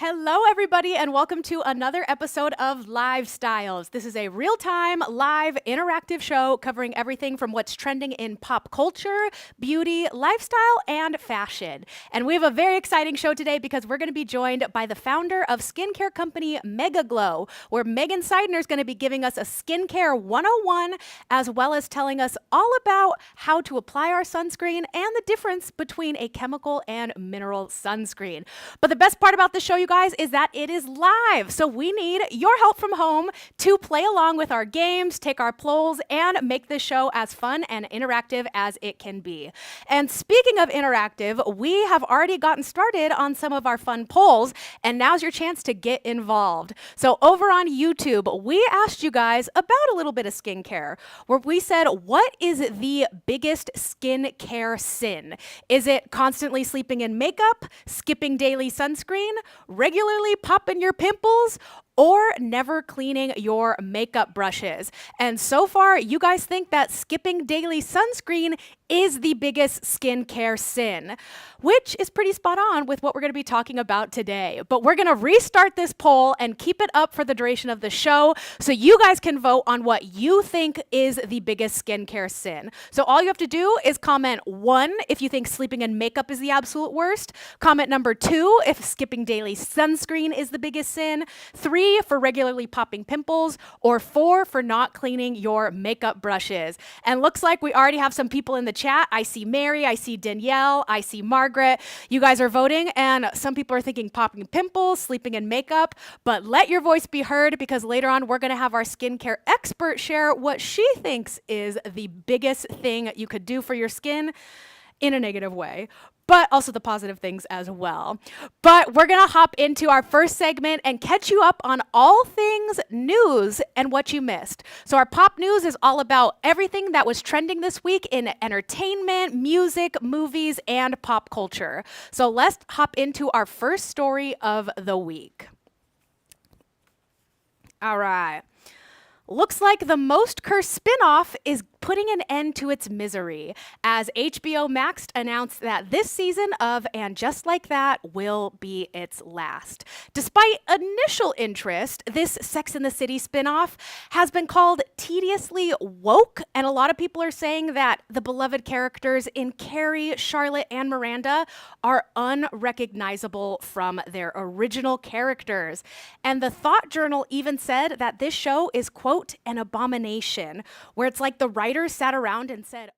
Hello, everybody, and welcome to another episode of LiveStyles. This is a real-time, live, interactive show covering everything from what's trending in pop culture, beauty, lifestyle, and fashion. And we have a very exciting show today because we're going to be joined by the founder of skincare company Mega Glow, where Megan Seidner is going to be giving us a skincare 101, as well as telling us all about how to apply our sunscreen and the difference between a chemical and mineral sunscreen. But the best part about the show, you guys, is that it is live. So we need your help from home to play along with our games, take our polls, and make this show as fun and interactive as it can be. And speaking of interactive, we have already gotten started on some of our fun polls, and now's your chance to get involved. So over on YouTube, we asked you guys about a little bit of skincare, where we said, what is the biggest skincare sin? Is it constantly sleeping in makeup, skipping daily sunscreen, regularly popping your pimples, or never cleaning your makeup brushes? And so far, you guys think that skipping daily sunscreen is the biggest skincare sin, which is pretty spot on with what we're going to be talking about today. But we're going to restart this poll and keep it up for the duration of the show so you guys can vote on what you think is the biggest skincare sin. So all you have to do is comment 1 if you think sleeping in makeup is the absolute worst, comment number 2 if skipping daily sunscreen is the biggest sin, 3 for regularly popping pimples, or 4 for not cleaning your makeup brushes. And looks like we already have some people in the chat. I see Mary, I see Danielle, I see Margaret. You guys are voting, and some people are thinking popping pimples, sleeping in makeup, but let your voice be heard because later on we're going to have our skincare expert share what she thinks is the biggest thing you could do for your skin in a negative way, but also the positive things as well. But we're going to hop into our first segment and catch you up on all things news and what you missed. So our pop news is all about everything that was trending this week in entertainment, music, movies, and pop culture. So let's hop into our first story of the week. All right. Looks like the Most Cursed spinoff is putting an end to its misery, as HBO Max announced that this season of And Just Like That will be its last. Despite initial interest, this Sex and the City spinoff has been called tediously woke, and a lot of people are saying that the beloved characters in Carrie, Charlotte, and Miranda are unrecognizable from their original characters. And the Thought Journal even said that this show is, quote, an abomination, where it's like the writers sat around and said,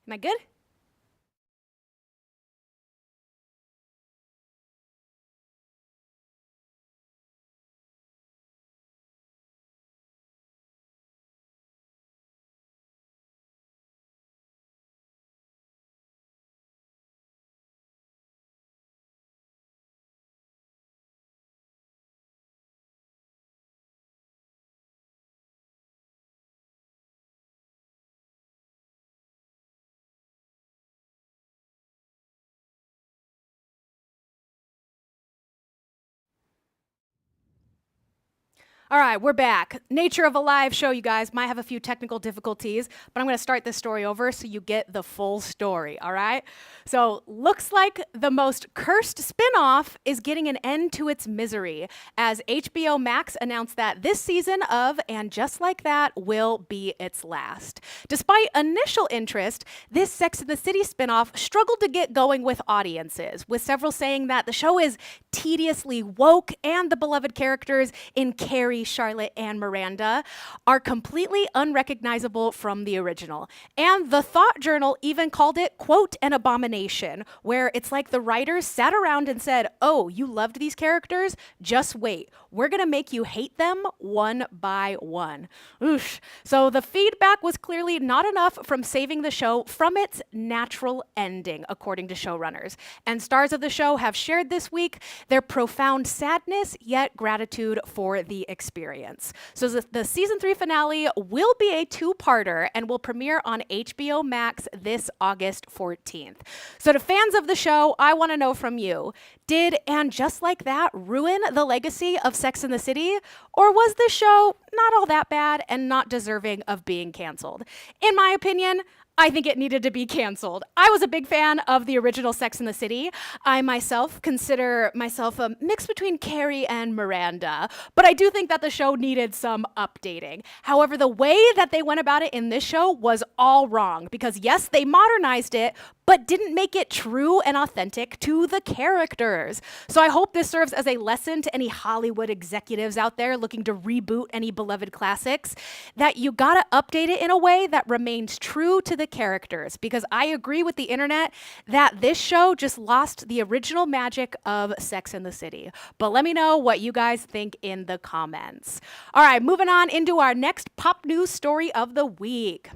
am I good? All right, we're back. Nature of a live show, you guys. Might have a few technical difficulties, but I'm going to start this story over so you get the full story, all right? So, looks like the most cursed spinoff is getting an end to its misery as HBO Max announced that this season of And Just Like That will be its last. Despite initial interest, this Sex and the City spinoff struggled to get going with audiences, with several saying that the show is tediously woke and the beloved characters in Carrie, Charlotte, and Miranda are completely unrecognizable from the original. And the Thought Journal even called it, quote, an abomination, where it's like the writers sat around and said, oh, you loved these characters? Just wait. We're going to make you hate them one by one. Oosh. So the feedback was clearly not enough from saving the show from its natural ending, according to showrunners. And stars of the show have shared this week their profound sadness, yet gratitude for the experience. So the season 3 finale will be a two-parter and will premiere on HBO Max this August 14th. So to fans of the show, I want to know from you, did And Just Like That ruin the legacy of Sex and the City? Or was the show not all that bad and not deserving of being canceled? In my opinion, I think it needed to be canceled. I was a big fan of the original Sex and the City. I myself consider myself a mix between Carrie and Miranda, but I do think that the show needed some updating. However, the way that they went about it in this show was all wrong because yes, they modernized it, but didn't make it true and authentic to the characters. So I hope this serves as a lesson to any Hollywood executives out there looking to reboot any beloved classics, that you gotta update it in a way that remains true to the characters, because I agree with the internet that this show just lost the original magic of Sex and the City. But let me know what you guys think in the comments. All right, moving on into our next pop news story of the week.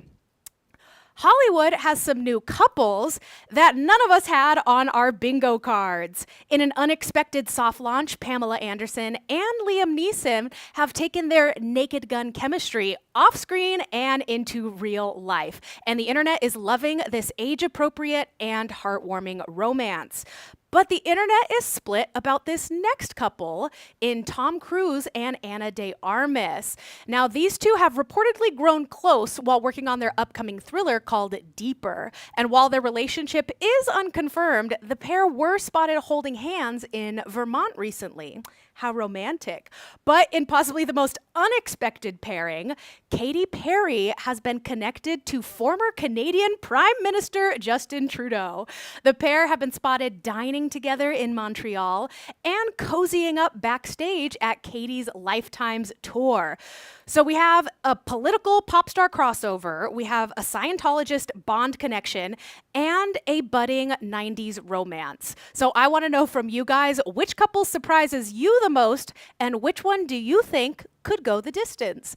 Hollywood has some new couples that none of us had on our bingo cards. In an unexpected soft launch, Pamela Anderson and Liam Neeson have taken their Naked Gun chemistry off screen and into real life. And the internet is loving this age-appropriate and heartwarming romance. But the internet is split about this next couple in Tom Cruise and Ana de Armas. Now, these two have reportedly grown close while working on their upcoming thriller called Deeper. And while their relationship is unconfirmed, the pair were spotted holding hands in Vermont recently. How romantic. But in possibly the most unexpected pairing, Katy Perry has been connected to former Canadian Prime Minister Justin Trudeau. The pair have been spotted dining together in Montreal and cozying up backstage at Katy's Lifetime's tour. So we have a political pop star crossover, we have a Scientologist Bond connection, and a budding 90s romance. So I want to know from you guys, which couple surprises you the most, and which one do you think could go the distance?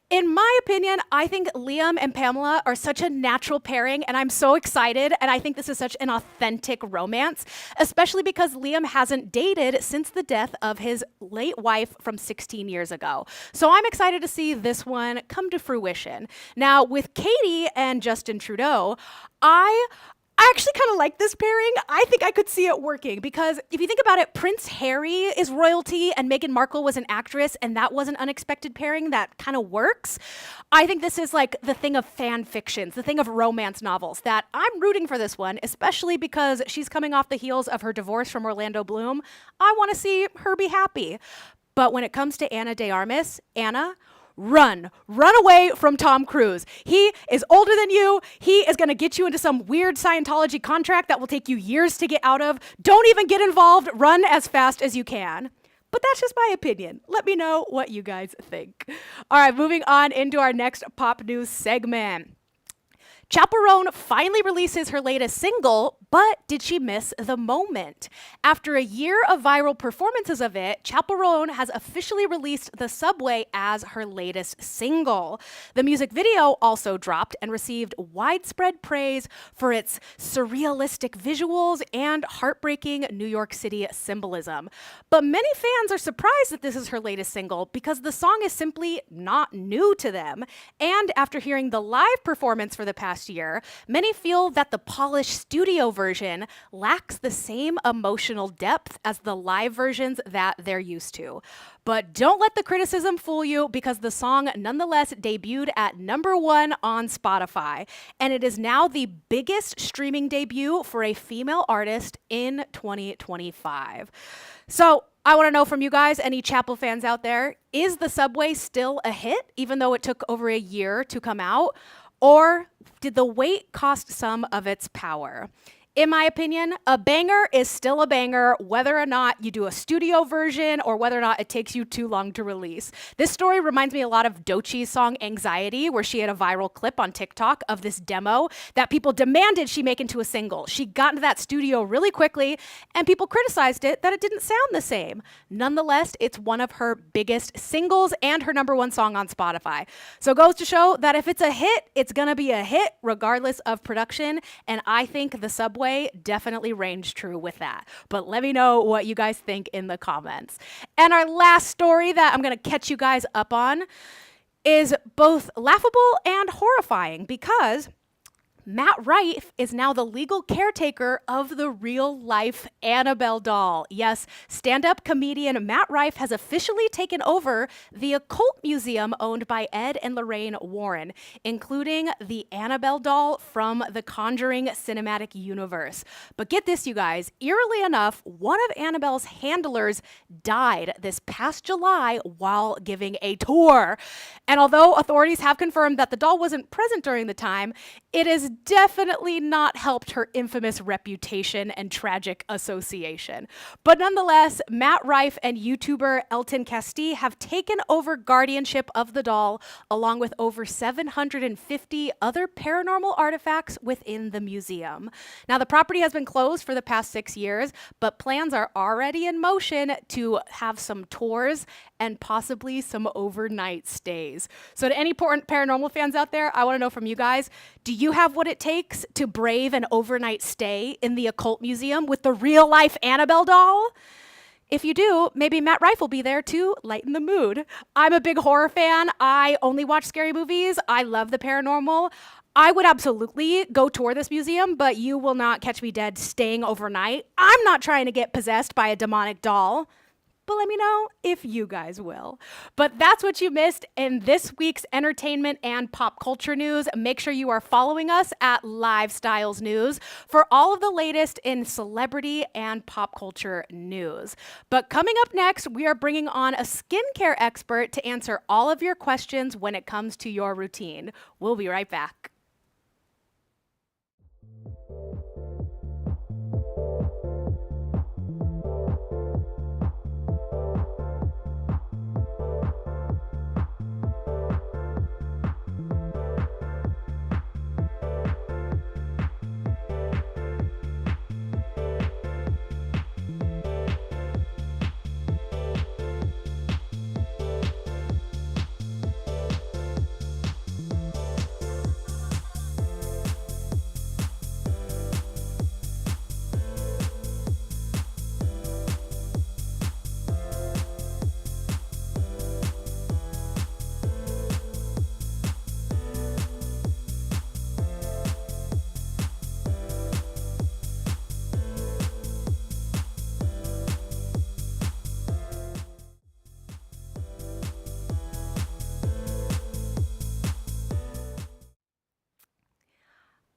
In my opinion, I think Liam and Pamela are such a natural pairing, and I'm so excited, and I think this is such an authentic romance, especially because Liam hasn't dated since the death of his late wife from 16 years ago. So I'm excited to see this one come to fruition. Now, with Katy and Justin Trudeau, I actually kind of like this pairing. I think I could see it working because if you think about it, Prince Harry is royalty and Meghan Markle was an actress, and that was an unexpected pairing that kind of works. I think this is like the thing of fan fictions, the thing of romance novels, that I'm rooting for this one, especially because she's coming off the heels of her divorce from Orlando Bloom. I want to see her be happy. But when it comes to Ana de Armas, Anna, run away from Tom Cruise. He is older than you. He is going to get you into some weird Scientology contract that will take you years to get out of. Don't even get involved. Run as fast as you can. But that's just my opinion. Let me know what you guys think. All right, moving on into our next pop news segment. Chaperone finally releases her latest single, but did she miss the moment? After a year of viral performances of it, Chaperone has officially released The Subway as her latest single. The music video also dropped and received widespread praise for its surrealistic visuals and heartbreaking New York City symbolism. But many fans are surprised that this is her latest single because the song is simply not new to them. And after hearing the live performance for the past last year, many feel that the polished studio version lacks the same emotional depth as the live versions that they're used to. But don't let the criticism fool you, because the song nonetheless debuted at #1 on Spotify, and it is now the biggest streaming debut for a female artist in 2025. So I want to know from you guys, any Chapel fans out there, is The Subway still a hit, even though it took over a year to come out? Or did the wait cost some of its power? In my opinion, a banger is still a banger, whether or not you do a studio version or whether or not it takes you too long to release. This story reminds me a lot of Doechie's song Anxiety, where she had a viral clip on TikTok of this demo that people demanded she make into a single. She got into that studio really quickly, and people criticized it that it didn't sound the same. Nonetheless, it's one of her biggest singles and her #1 song on Spotify. So it goes to show that if it's a hit, it's gonna be a hit regardless of production, and I think The Subway definitely ranged true with that. But let me know what you guys think in the comments. And our last story that I'm going to catch you guys up on is both laughable and horrifying, because Matt Rife is now the legal caretaker of the real-life Annabelle doll. Yes, stand-up comedian Matt Rife has officially taken over the occult museum owned by Ed and Lorraine Warren, including the Annabelle doll from the Conjuring cinematic universe. But get this, you guys, eerily enough, one of Annabelle's handlers died this past July while giving a tour. And although authorities have confirmed that the doll wasn't present during the time, it has definitely not helped her infamous reputation and tragic association. But nonetheless, Matt Rife and YouTuber Elton Castee have taken over guardianship of the doll, along with over 750 other paranormal artifacts within the museum. Now, the property has been closed for the past 6 years, but plans are already in motion to have some tours and possibly some overnight stays. So to any important paranormal fans out there, I want to know from you guys, do you have what it takes to brave an overnight stay in the occult museum with the real-life Annabelle doll? If you do, maybe Matt Rife will be there to lighten the mood. I'm a big horror fan. I only watch scary movies. I love the paranormal. I would absolutely go tour this museum, but you will not catch me dead staying overnight. I'm not trying to get possessed by a demonic doll. But let me know if you guys will. But that's what you missed in this week's entertainment and pop culture news. Make sure you are following us at LiveStyles News for all of the latest in celebrity and pop culture news. But coming up next, we are bringing on a skincare expert to answer all of your questions when it comes to your routine. We'll be right back.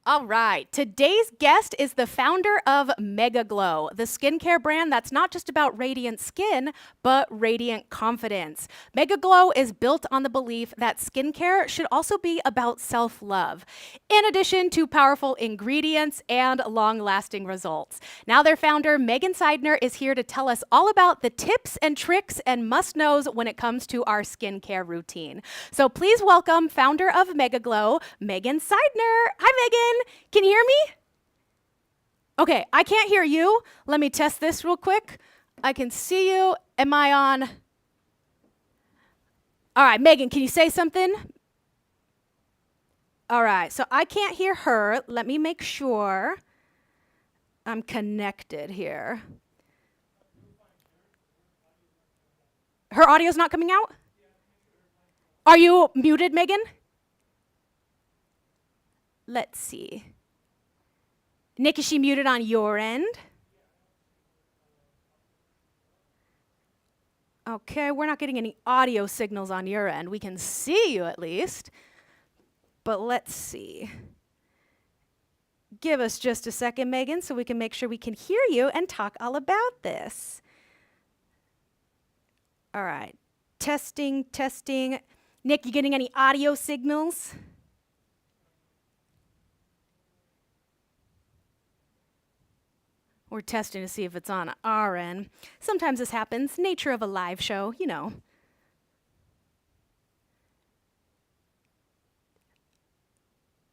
All right, today's guest is the founder of Mega Glow, the skincare brand that's not just about radiant skin, but radiant confidence. Mega Glow is built on the belief that skincare should also be about self-love, in addition to powerful ingredients and long-lasting results. Now their founder, Megan Seidner, is here to tell us all about the tips and tricks and must-knows when it comes to our skincare routine. So please welcome founder of Mega Glow, Megan Seidner. Hi, Megan. Can you hear me? Okay, I can't hear you. Let me test this real quick. I can see you. Am I on? All right, Megan, can you say something? All right, so I can't hear her. Let me make sure I'm connected here. Her audio's not coming out? Are you muted, Megan? Let's see. Nick, is she muted on your end? Okay, we're not getting any audio signals on your end. We can see you at least. But let's see. Give us just a second, Megan, so we can make sure we can hear you and talk all about this. All right. Testing, testing. Nick, you getting any audio signals? We're testing to see if it's on our end. Sometimes this happens. Nature of a live show, you know.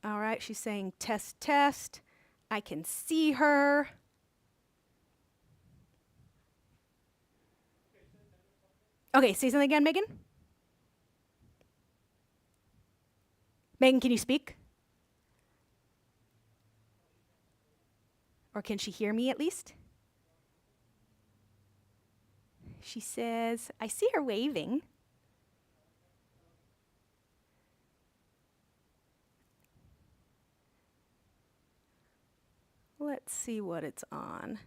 All right, she's saying test, test. I can see her. Okay, say something again, Megan. Megan, can you speak? Or can she hear me at least? She says, I see her waving. Let's see what it's on.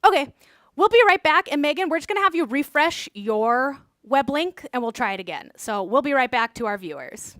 Okay, we'll be right back. And Megan, we're just going to have you refresh your web link and we'll try it again. So we'll be right back to our viewers.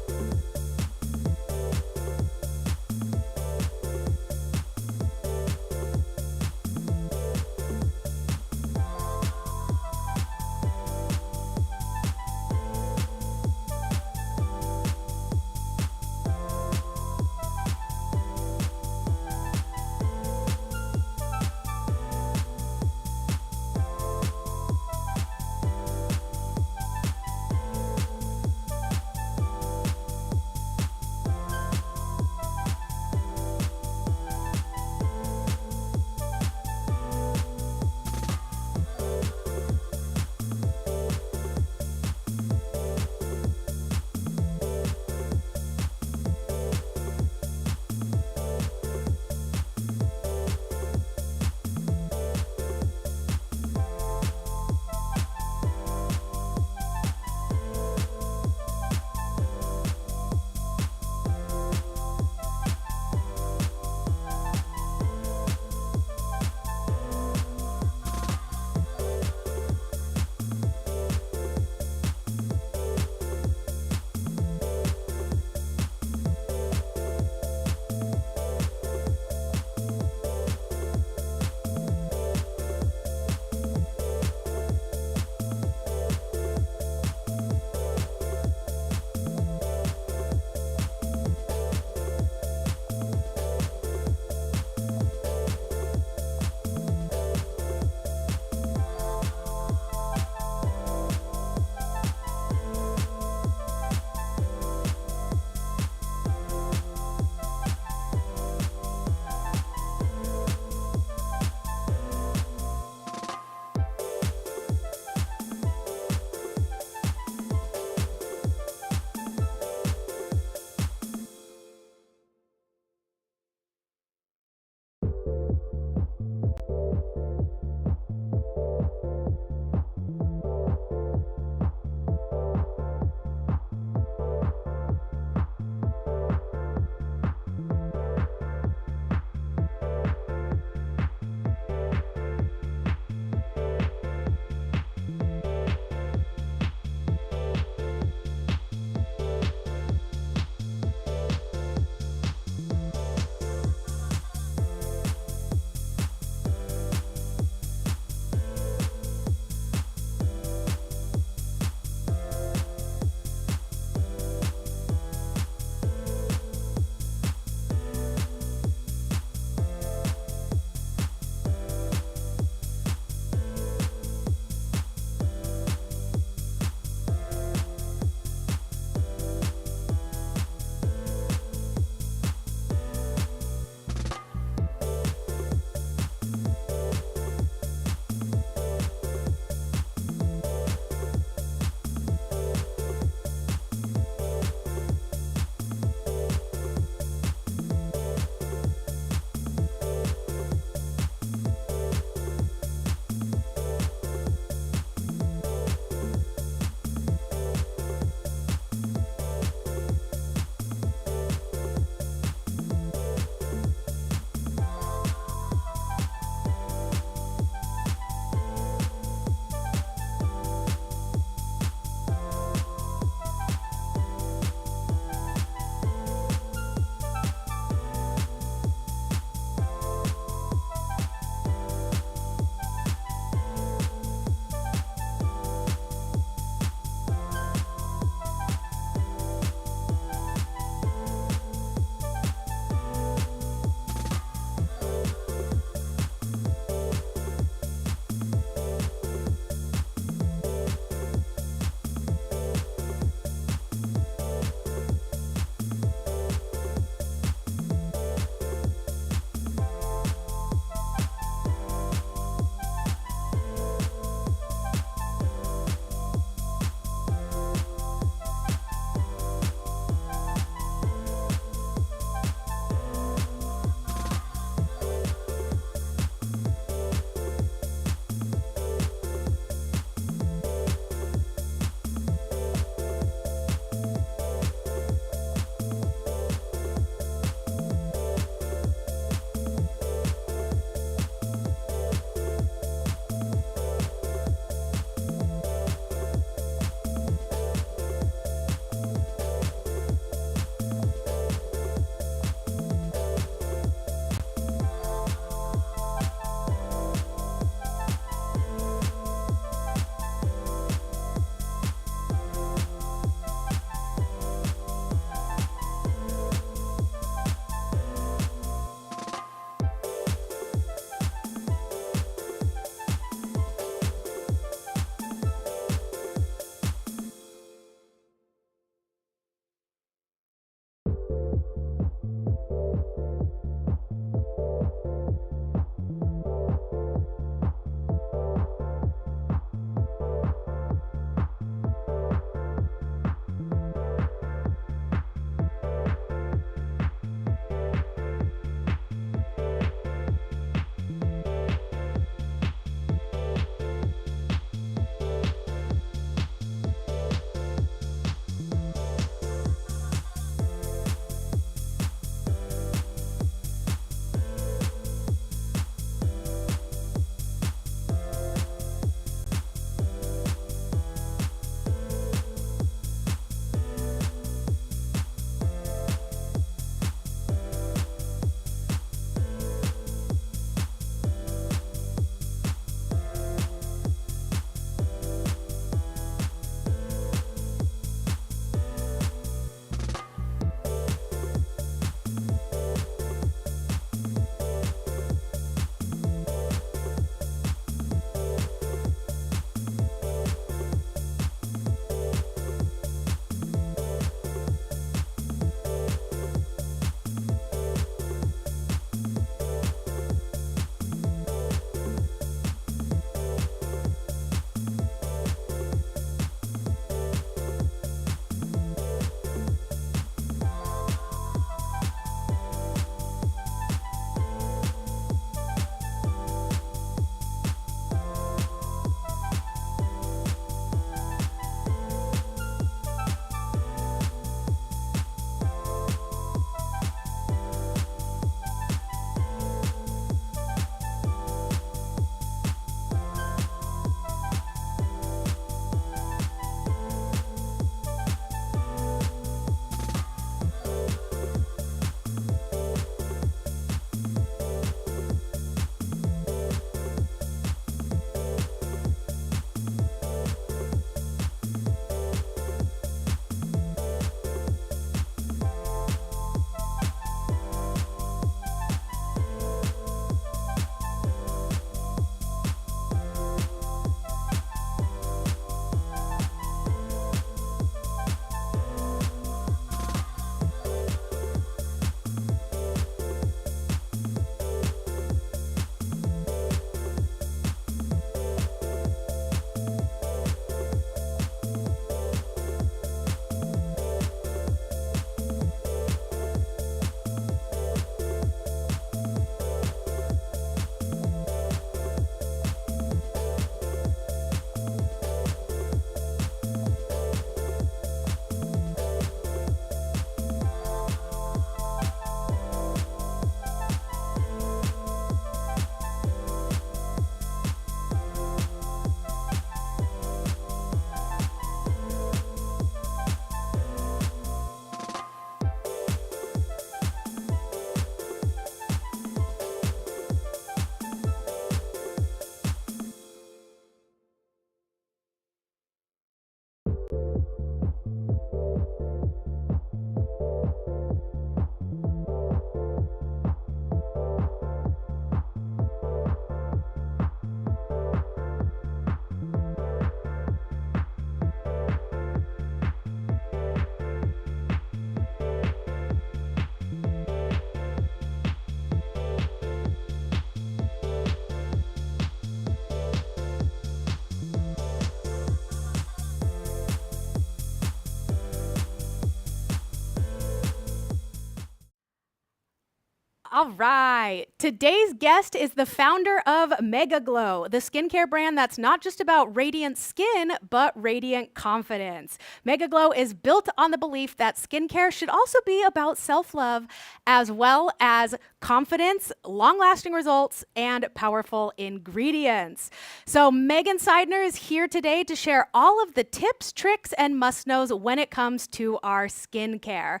All right. Today's guest is the founder of Mega Glow, the skincare brand that's not just about radiant skin, but radiant confidence. Mega Glow is built on the belief that skincare should also be about self love, as well as confidence, long lasting results, and powerful ingredients. So, Megan Seidner is here today to share all of the tips, tricks, and must knows when it comes to our skincare.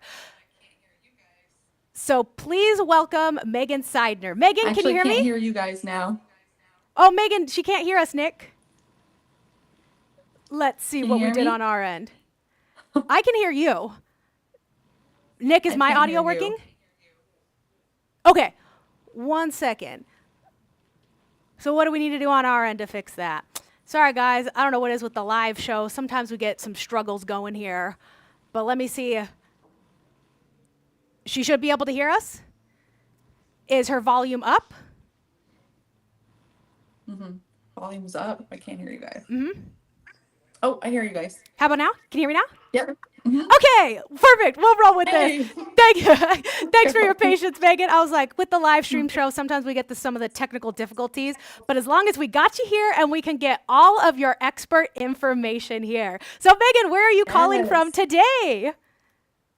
So please welcome Megan Seidner. I Megan, can you actually hear me? can't hear you guys now. Oh, Megan, she can't hear us, Nick. Let's see Can you what we hear did on me? our end. I can hear you. Nick, is I my can't hear audio working? you. Okay, 1 second. So what do we need to do on our end to fix that? Sorry, guys. I don't know what it is with the live show. Sometimes we get some struggles going here. But let me see. She should be able to hear us. Is her volume up? Volume's up. I can't hear you guys. Oh, I hear you guys. How about now? Can you hear me now? Yep. Okay, perfect. We'll roll with this. Hey. Thank you. Thanks for your patience, Megan. I was like, with the live stream show, sometimes we get to some of the technical difficulties, but as long as we got you here and we can get all of your expert information here. So, Megan, where are you calling from Yes. today?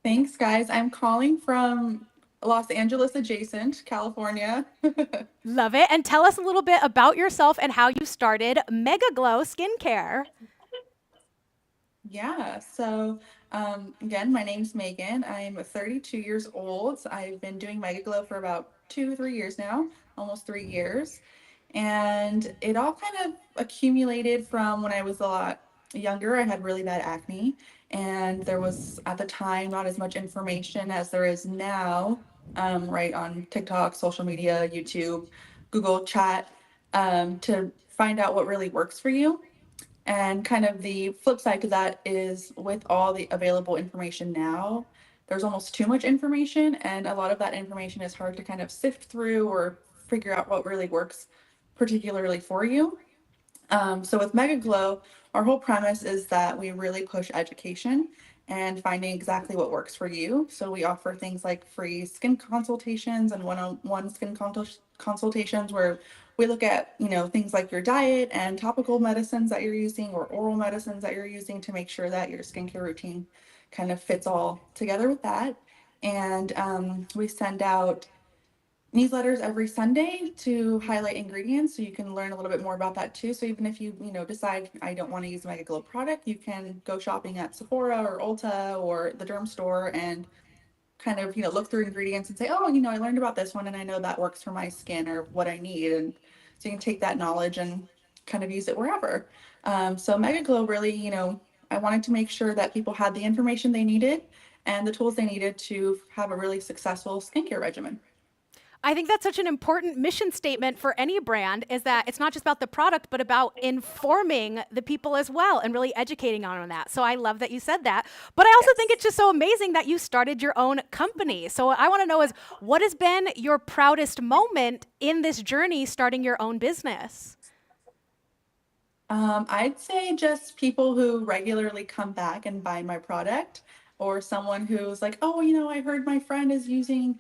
Thanks, guys. I'm calling from Los Angeles adjacent, California. Love it. And tell us a little bit about yourself and how you started Mega Glow Skincare. Yeah, so again, my name's Megan. I'm 32 years old. I've been doing Mega Glow for about 3 years now, almost 3 years. And it all kind of accumulated from when I was a lot younger. I had really bad acne, and there was at the time not as much information as there is now, right on TikTok, social media, YouTube, Google Chat, to find out what really works for you. And kind of the flip side to that is with all the available information now, there's almost too much information, and a lot of that information is hard to kind of sift through or figure out what really works particularly for you. So with Mega Glow, our whole premise is that we really push education and finding exactly what works for you. So we offer things like free skin consultations and one-on-one consultations where we look at, things like your diet and topical medicines that you're using or oral medicines that you're using to make sure that your skincare routine kind of fits all together with that. And we send out newsletters every Sunday to highlight ingredients so you can learn a little bit more about that too. So even if you decide I don't want to use a Mega Glow product, you can go shopping at Sephora or Ulta or the derm store and kind of, look through ingredients and say, oh, I learned about this one and I know that works for my skin or what I need. And so you can take that knowledge and kind of use it wherever. So Mega Glow really, I wanted to make sure that people had the information they needed and the tools they needed to have a really successful skincare regimen. I think that's such an important mission statement for any brand is that it's not just about the product, but about informing the people as well and really educating on that. So I love that you said that. But I also think Yes. it's just so amazing that you started your own company. So I want to know is what has been your proudest moment in this journey starting your own business? I'd say just people who regularly come back and buy my product, or someone who's like, oh, I heard my friend is using,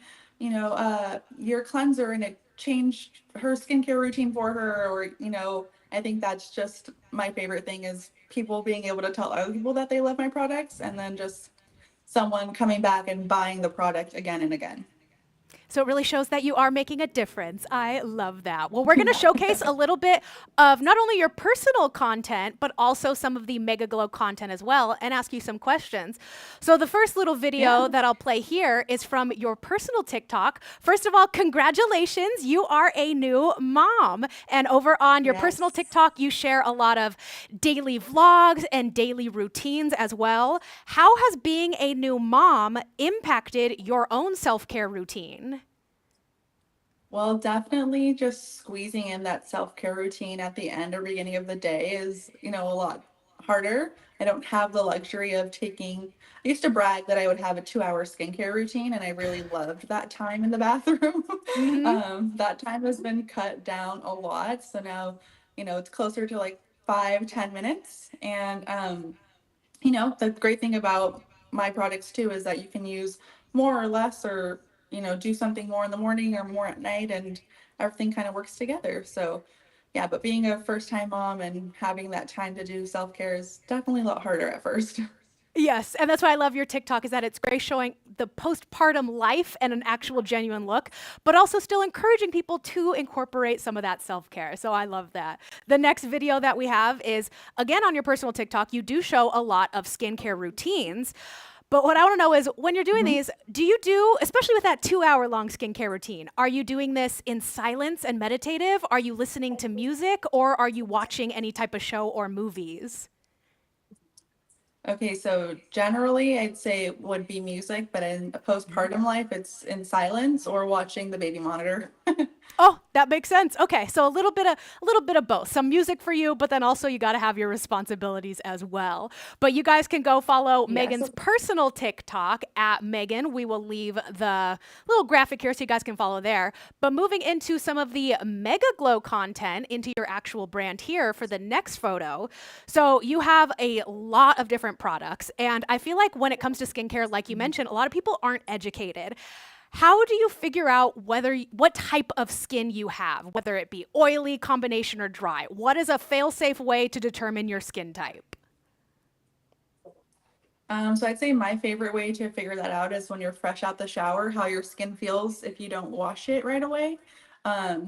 your cleanser and it changed her skincare routine for her, or, I think that's just my favorite thing is people being able to tell other people that they love my products and then just someone coming back and buying the product again and again. So it really shows that you are making a difference. I love that. Well, we're going to showcase a little bit of not only your personal content, but also some of the Mega Glow content as well, and ask you some questions. So the first little Yeah. video that I'll play here is from your personal TikTok. First of all, congratulations. You are a new mom. And over on your personal Yes. TikTok, you share a lot of daily vlogs and daily routines as well. How has being a new mom impacted your own self care routine? Well, definitely just squeezing in that self-care routine at the end or beginning of the day is, a lot harder. I don't have the luxury of taking, I used to brag that I would have a 2-hour skincare routine, and I really loved that time in the bathroom. Hmm. That time has been cut down a lot. So now, it's closer to like 5, 10 minutes. And the great thing about my products too is that you can use more or less or do something more in the morning or more at night, and everything kind of works together. So, yeah, but being a first time mom and having that time to do self care is definitely a lot harder at first. Yes, and that's why I love your TikTok is that it's great showing the postpartum life and an actual genuine look, but also still encouraging people to incorporate some of that self-care. So I love that. The next video that we have is again on your personal TikTok. You do show a lot of skincare routines. But what I want to know is when you're doing Mhm. these, do you do, especially with that 2 hour long skincare routine, are you doing this in silence and meditative? Are you listening to music or are you watching any type of show or movies? Okay, so generally I'd say it would be music, but in a postpartum life, it's in silence or watching the baby monitor. Oh, that makes sense. Okay, so a little bit of both. Some music for you, but then also you got to have your responsibilities as well. But you guys can go follow Yes. Megan's personal TikTok at Megan. We will leave the little graphic here so you guys can follow there. But moving into some of the Mega Glow content into your actual brand here for the next photo. So you have a lot of different products, and I feel like when it comes to skincare, like you mentioned, a lot of people aren't educated. How do you figure out what type of skin you have, whether it be oily, combination, or dry? What is a fail-safe way to determine your skin type? So I'd say my favorite way to figure that out is when you're fresh out the shower, how your skin feels if you don't wash it right away.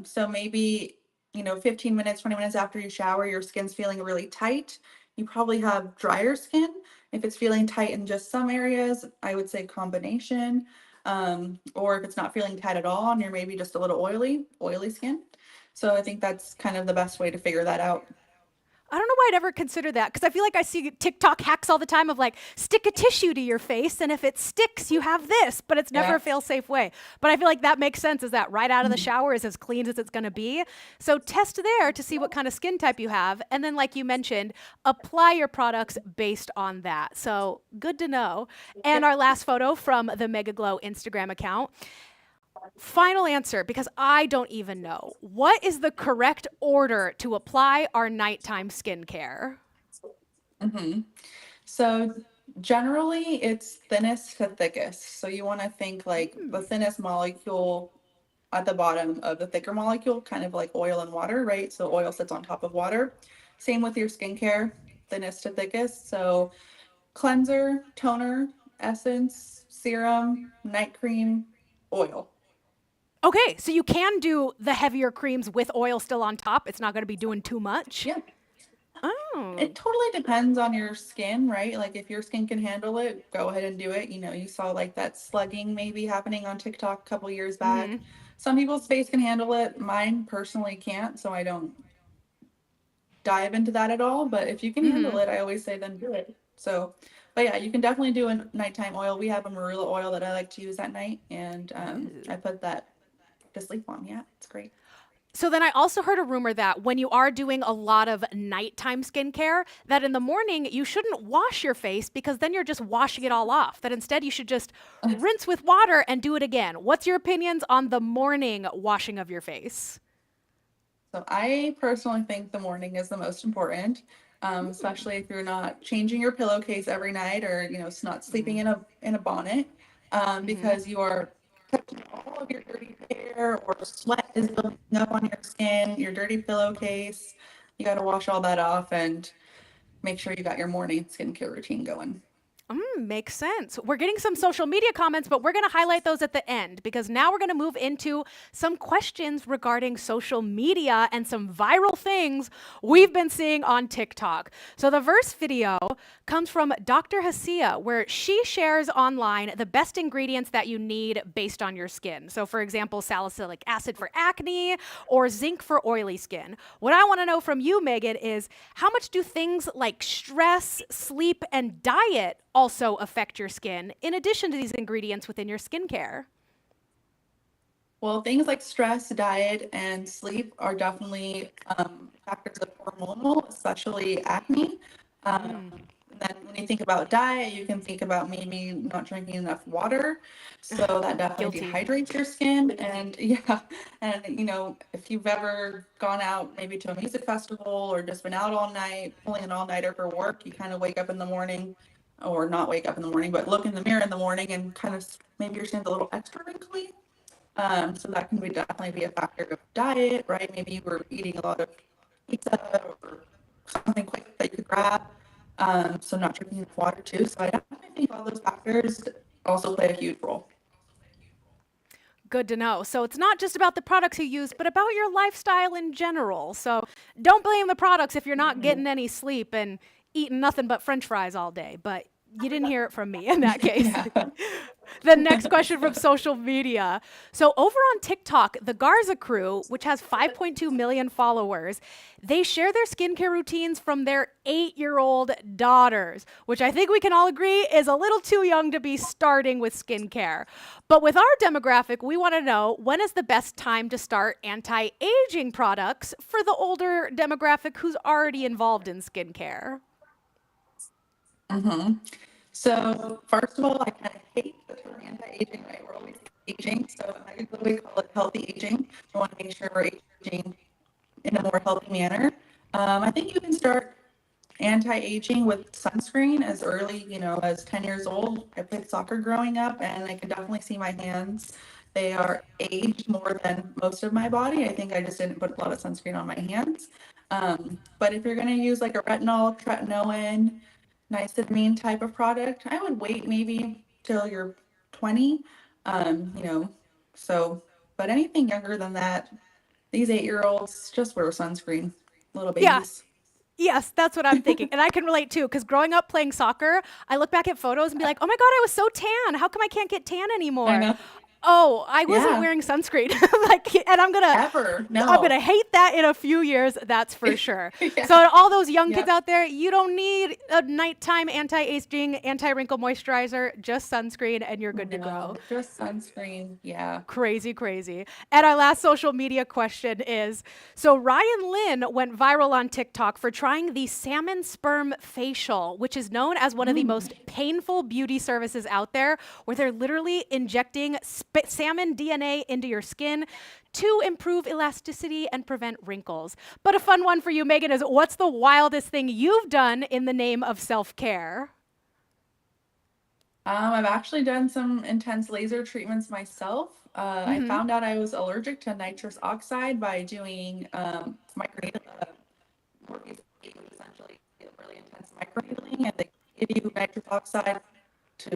So maybe, 15 minutes, 20 minutes after you shower, your skin's feeling really tight. You probably have drier skin. If it's feeling tight in just some areas, I would say combination. Or if it's not feeling tight at all and you're maybe just a little oily skin. So I think that's kind of the best way to figure that out. I don't know why I'd ever consider that because I feel like I see TikTok hacks all the time of like stick a tissue to your face and if it sticks, you have this, but it's never Yeah. a fail-safe way. But I feel like that makes sense. Is that right out of the shower is as clean as it's going to be? So test there to see what kind of skin type you have, and then like you mentioned, apply your products based on that. So good to know. And Yep. our last photo from the Mega Glow Instagram account. Final answer because I don't even know. What is the correct order to apply our nighttime skincare? hmm So generally it's thinnest to thickest. So you want to think like the thinnest molecule at the bottom of the thicker molecule, kind of like oil and water, right? So oil sits on top of water. Same with your skincare, thinnest to thickest. So cleanser, toner, essence, serum, night cream, oil. Okay, so you can do the heavier creams with oil still on top. It's not going to be doing too much. Yeah. Oh. It totally depends on your skin, right? Like if your skin can handle it, go ahead and do it. You saw like that slugging maybe happening on TikTok a couple years back. Mhm. Some people's face can handle it. Mine personally can't, so I don't dive into that at all. But if you can handle Mhm. it, I always say then do it. So, but yeah, you can definitely do a nighttime oil. We have a marula oil that I like to use at night, and Ooh. I put that to sleep on. Yeah, it's great. So then I also heard a rumor that when you are doing a lot of nighttime skincare, that in the morning you shouldn't wash your face because then you're just washing it all off. That instead you should just rinse with water and do it again. What's your opinions on the morning washing of your face? So I personally think the morning is the most important, Mm. especially if you're not changing your pillowcase every night or not sleeping in a bonnet, Mhm. because you are touching all of your dirty hair or sweat is building up on your skin, your dirty pillowcase. You got to wash all that off and make sure you got your morning skincare routine going. Makes sense. We're getting some social media comments, but we're going to highlight those at the end because now we're going to move into some questions regarding social media and some viral things we've been seeing on TikTok. So the first video comes from Dr. Hasia, where she shares online the best ingredients that you need based on your skin. So, for example, salicylic acid for acne or zinc for oily skin. What I want to know from you, Megan, is how much do things like stress, sleep, and diet also affect your skin in addition to these ingredients within your skincare? Well, things like stress, diet, and sleep are definitely factors of hormonal, especially acne. Um, Mm, then when you think about diet, you can think about maybe not drinking enough water. So that definitely guilty. dehydrates your skin. And yeah, and if you've ever gone out maybe to a music festival or just been out all night, pulling an all-nighter for work, you kind of wake up in the morning or not wake up in the morning, but look in the mirror in the morning and kind of maybe your skin's a little extra wrinkly. So that can definitely be a factor of diet, right? Maybe you were eating a lot of pizza or something quick that you could grab. So not drinking enough water too. So I definitely think all those factors also play a huge role. Good to know. So it's not just about the products you use, but about your lifestyle in general. So don't blame the products if you're not Mhm. getting any sleep and eating nothing but french fries all day. But you didn't hear it from me in that case. Yeah. The next question from social media. So over on TikTok, the Garza crew, which has 5.2 million followers, they share their skincare routines from their 8-year-old daughters, which I think we can all agree is a little too young to be starting with skincare. But with our demographic, we want to know, when is the best time to start anti-aging products for the older demographic who's already involved in skincare? hmm So first of all, I kind of hate the term anti-aging, right? We're always aging. So we call it healthy aging. We want to make sure we're aging in a more healthy manner. I think you can start anti-aging with sunscreen as early, as 10 years old. I played soccer growing up and I can definitely see my hands. They are aged more than most of my body. I think I just didn't put a lot of sunscreen on my hands. But if you're going to use like a retinol, tretinoin, niacinamide type of product, I would wait maybe till you're 20. Um, you know, so, but anything younger than that, these 8-year-olds just wear sunscreen, little Yeah, babies. yes, that's what I'm thinking. And I can relate too, because growing up playing soccer, I look back at photos and be like, oh my God, I was so tan. How come I can't get tan I anymore? know. Oh, I wasn't Yeah. wearing sunscreen. Like, and Ever. I'm No. gonna hate that in a few years, that's for sure. Yeah. So all those young kids Yep. out there, you don't need a nighttime anti-aging, anti-wrinkle moisturizer, just sunscreen and you're good to go. No, just sunscreen. Yeah. Crazy, crazy. And our last social media question is, so Ryan Lynn went viral on TikTok for trying the salmon sperm facial, which is known as one of the Mm. most painful beauty services out there, where they're literally injecting salmon DNA into your skin to improve elasticity and prevent wrinkles. But a fun one for you, Megan, is, what's the wildest thing you've done in the name of self-care? I've actually done some intense laser treatments myself. I Mm-hmm. found out I was allergic to nitrous oxide by doing microneedling, essentially really intense microneedling, and they give you nitrous oxide to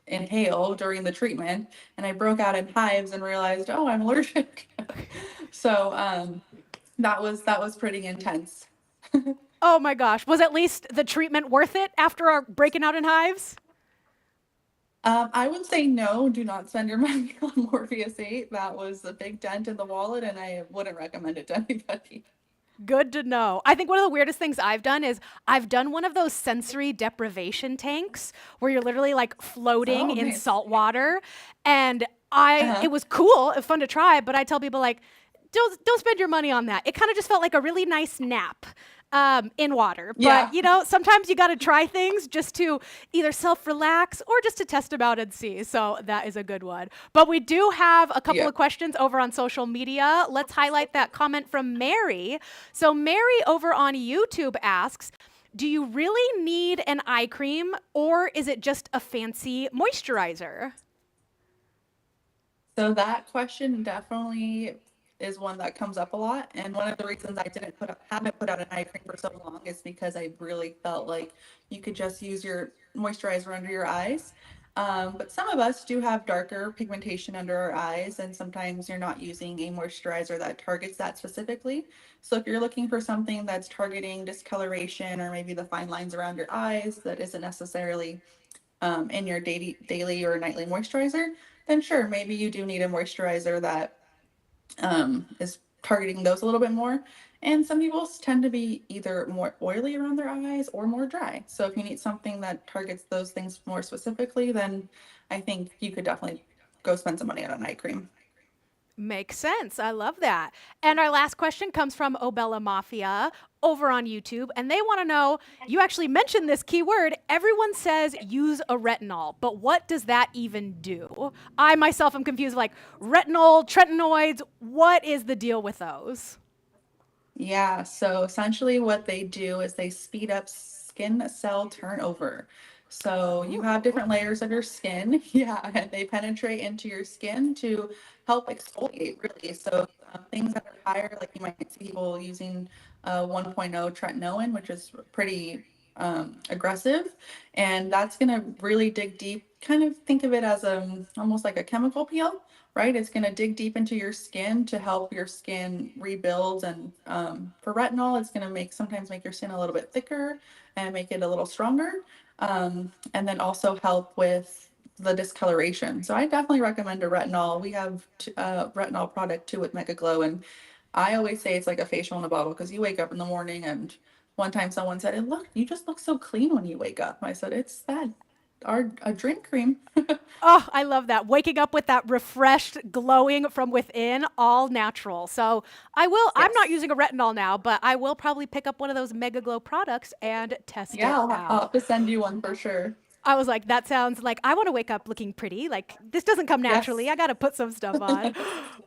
inhale during the treatment. And I broke out in hives and realized, oh, I'm allergic. So that was pretty intense. Oh my gosh. Was at least the treatment worth it after our breaking out in hives? I would say no, do not spend your money on Morpheus 8. That was a big dent in the wallet, and I wouldn't recommend it to anybody. Good to know. I think one of the weirdest things I've done is I've done one of those sensory deprivation tanks where you're literally like floating Oh, in nice. salt water. And I Uh-huh. it was cool, it was fun to try, but I tell people like, don't spend your money on that. It kind of just felt like a really nice nap in water. But Yeah. sometimes you got to try things just to either self relax or just to test them out and see. So that is a good one. But we do have a couple Yeah. of questions over on social media. Let's highlight that comment from Mary. So Mary over on YouTube asks, do you really need an eye cream or is it just a fancy moisturizer? So that question definitely is one that comes up a lot. And one of the reasons I haven't put out an eye cream for so long is because I really felt like you could just use your moisturizer under your eyes. But some of us do have darker pigmentation under our eyes, and sometimes you're not using a moisturizer that targets that specifically. So if you're looking for something that's targeting discoloration or maybe the fine lines around your eyes that isn't necessarily in your daily or nightly moisturizer, then sure, maybe you do need a moisturizer that is targeting those a little bit more. And some people tend to be either more oily around their eyes or more dry. So if you need something that targets those things more specifically, then I think you could definitely go spend some money on a night cream. Makes sense. I love that. And our last question comes from Obella Mafia over on YouTube. And they want to know, you actually mentioned this keyword. Everyone says use a retinol, but what does that even do? I myself am confused, like retinol, tretinoids. What is the deal with those? Yeah, so essentially what they do is they speed up skin cell turnover. So you have Ooh. different layers of your skin, yeah, and they penetrate into your skin to help exfoliate, really. So things that are higher, like you might see people using 1.0 tretinoin, which is pretty aggressive, and that's going to really dig deep. Kind of think of it as almost like a chemical peel, right? It's going to dig deep into your skin to help your skin rebuild. And for retinol, it's going to sometimes make your skin a little bit thicker and make it a little stronger. And then also help with the discoloration. So I definitely recommend a retinol. We have a retinol product too with Mega Glow, and I always say it's like a facial in a bottle because you wake up in the morning, and one time someone said, "Look, you just look so clean when you wake up." I said, "It's that our a drink cream." Oh, I love that. Waking up with that refreshed, glowing from within, all natural. So I'm not Yes. using a retinol now, but I will probably pick up one of those Mega Glow products and test Yeah, it I'll out. have to send you one for sure. I was like, that sounds like I want to wake up looking pretty. Like, this doesn't come naturally. Yes. I got to put some stuff on.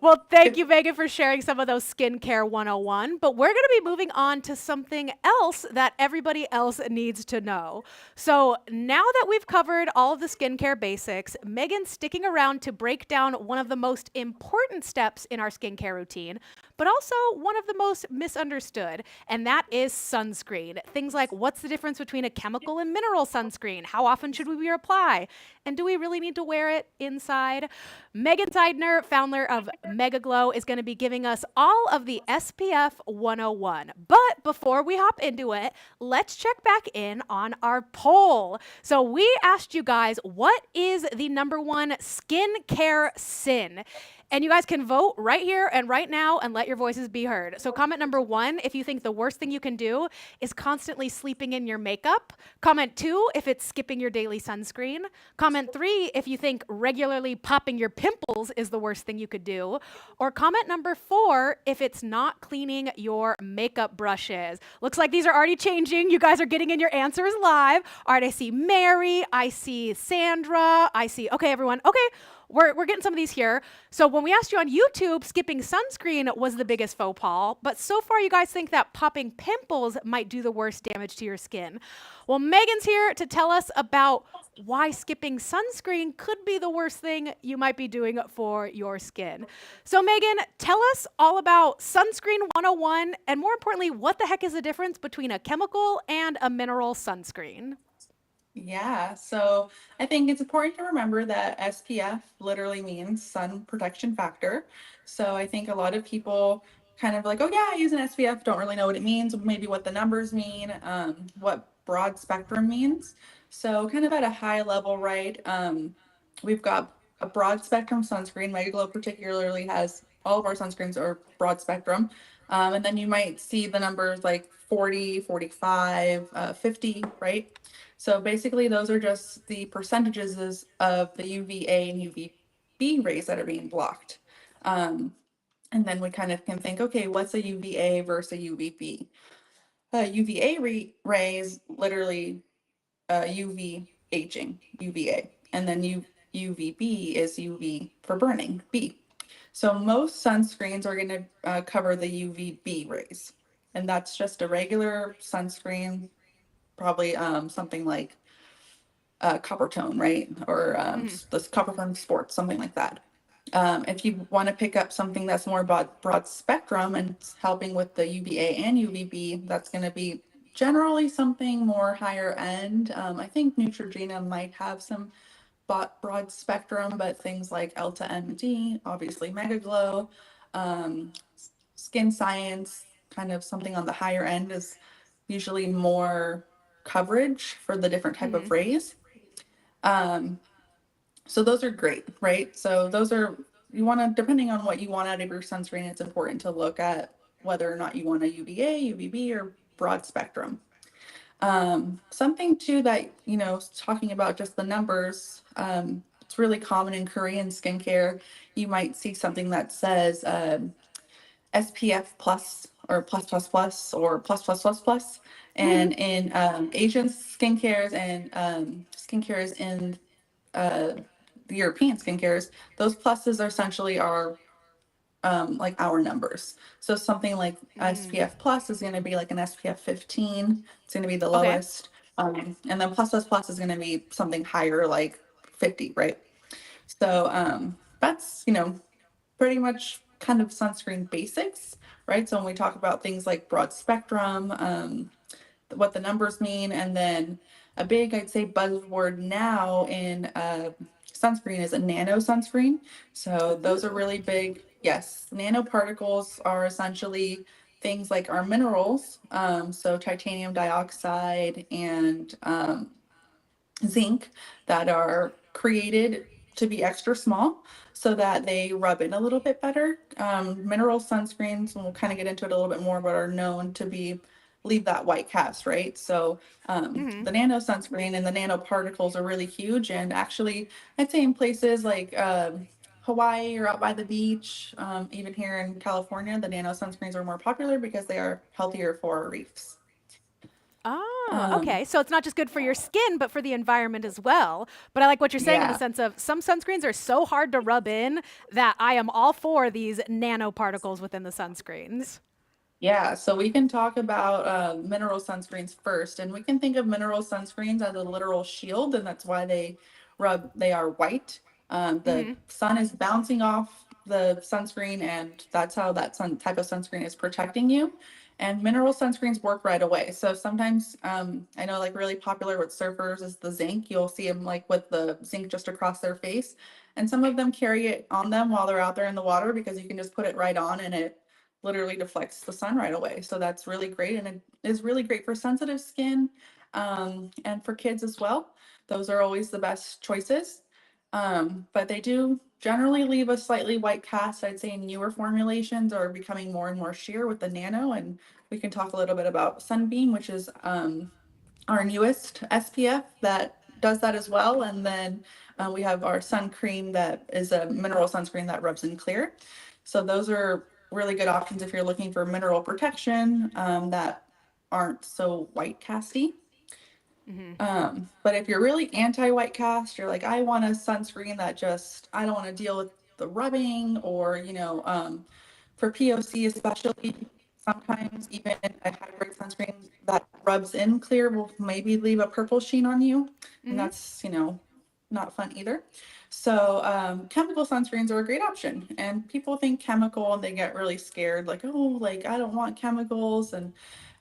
Well, thank you, Megan, for sharing some of those skincare 101. But we're going to be moving on to something else that everybody else needs to know. So, now that we've covered all of the skincare basics, Megan's sticking around to break down one of the most important steps in our skincare routine, but also one of the most misunderstood, and that is sunscreen. Things like what's the difference between a chemical and mineral sunscreen? How often should we apply? And do we really need to wear it inside? Megan Seidner, founder of Mega Glow, is going to be giving us all of the SPF 101. But before we hop into it, let's check back in on our poll. So we asked you guys, what is the number one skincare sin? And you guys can vote right here and right now and let your voices be heard. So, comment number one if you think the worst thing you can do is constantly sleeping in your makeup. Comment two if it's skipping your daily sunscreen. Comment three if you think regularly popping your pimples is the worst thing you could do. Or comment number four if it's not cleaning your makeup brushes. Looks like these are already changing. You guys are getting in your answers live. All right, I see Mary, I see Sandra, I see, okay, everyone. Okay, we're getting some of these here. So when we asked you on YouTube, skipping sunscreen was the biggest faux pas, but so far you guys think that popping pimples might do the worst damage to your skin. Well, Megan's here to tell us about why skipping sunscreen could be the worst thing you might be doing for your skin. So Megan, tell us all about sunscreen 101, and more importantly, what the heck is the difference between a chemical and a mineral sunscreen? Yeah, so I think it's important to remember that SPF literally means sun protection factor. So I think a lot of people kind of like, oh yeah, I use an SPF, don't really know what it means, maybe what the numbers mean, what broad spectrum means. So kind of at a high level, right? We've got a broad spectrum sunscreen. Megaglow particularly has all of our sunscreens are broad spectrum. And then you might see the numbers like 40, 45, 50, right? So basically, those are just the percentages of the UVA and UVB rays that are being blocked. Um, and then we kind of can think, okay, what's a UVA versus a UVB? Rays literally UV aging, UVA, and then UVB is UV for burning, B. So most sunscreens are going to cover the UVB rays, and that's just a regular sunscreen, probably something like copper tone, right? Or Mhm. this copper tone sports, something like that. If you want to pick up something that's more broad spectrum and helping with the UVA and UVB, that's going to be generally something more higher end. I think Neutrogena might have some broad spectrum, but things like Elta MD, obviously Mega Glow, um, Skin Science, kind of something on the higher end is usually more coverage for the different type of Mhm. rays. Um, so those are great, right? So those are, you want to, depending on what you want out of your sunscreen, it's important to look at whether or not you want a UVA, UVB, or broad spectrum. Something too that, talking about just the numbers, it's really common in Korean skincare. You might see something that says SPF plus or plus plus plus or plus plus plus plus. And in Asian skincare and skincare in uh, the European skincare, those pluses are essentially are like our numbers. So something like Mm. SPF plus is going to be like an SPF 15. It's going to be the Okay. lowest. And then plus is going to be something higher, like 50, right? So that's, pretty much kind of sunscreen basics, right? So when we talk about things like broad spectrum, what the numbers mean, and then a big, I'd say, buzzword now in sunscreen is a nano sunscreen. So those are Ooh. really big. Yes, nanoparticles are essentially things like our minerals, so titanium dioxide and zinc, that are created to be extra small so that they rub in a little bit better. Mineral sunscreens, and we'll kind of get into it a little bit more, but are known to be leave that white cast, right? So Hmm. the nano sunscreen and the nanoparticles are really huge. And actually, I'd say in places like Hawaii or out by the beach, even here in California, the nano sunscreens are more popular because they are healthier for our reefs. Oh, Um, okay. So it's not just good for your skin, but for the environment as well. But I like what you're saying in the yeah. sense of some sunscreens are so hard to rub in that I am all for these nanoparticles within the sunscreens. Yeah, so we can talk about mineral sunscreens first, and we can think of mineral sunscreens as a literal shield, and that's why they are white. The Hmm. sun is bouncing off the sunscreen, and that's how that sun type of sunscreen is protecting you. And mineral sunscreens work right away. So sometimes I know like really popular with surfers is the zinc. You'll see them like with the zinc just across their face, and some of them carry it on them while they're out there in the water because you can just put it right on and it literally deflects the sun right away. So that's really great. And it is really great for sensitive skin and for kids as well. Those are always the best choices. But they do generally leave a slightly white cast. I'd say newer formulations are becoming more and more sheer with the nano. And we can talk a little bit about Sunbeam, which is our newest SPF that does that as well. And then we have our sun cream that is a mineral sunscreen that rubs in clear. So those are really good options if you're looking for mineral protection that aren't so white casty. Hmm. But if you're really anti-white cast, you're like, I want a sunscreen that just, I don't want to deal with the rubbing or, for POC especially, sometimes even a hybrid sunscreen that rubs in clear will maybe leave a purple sheen on you. And Hmm. that's, not fun either. So chemical sunscreens are a great option. And people think chemical and they get really scared, like, oh, like I don't want chemicals. And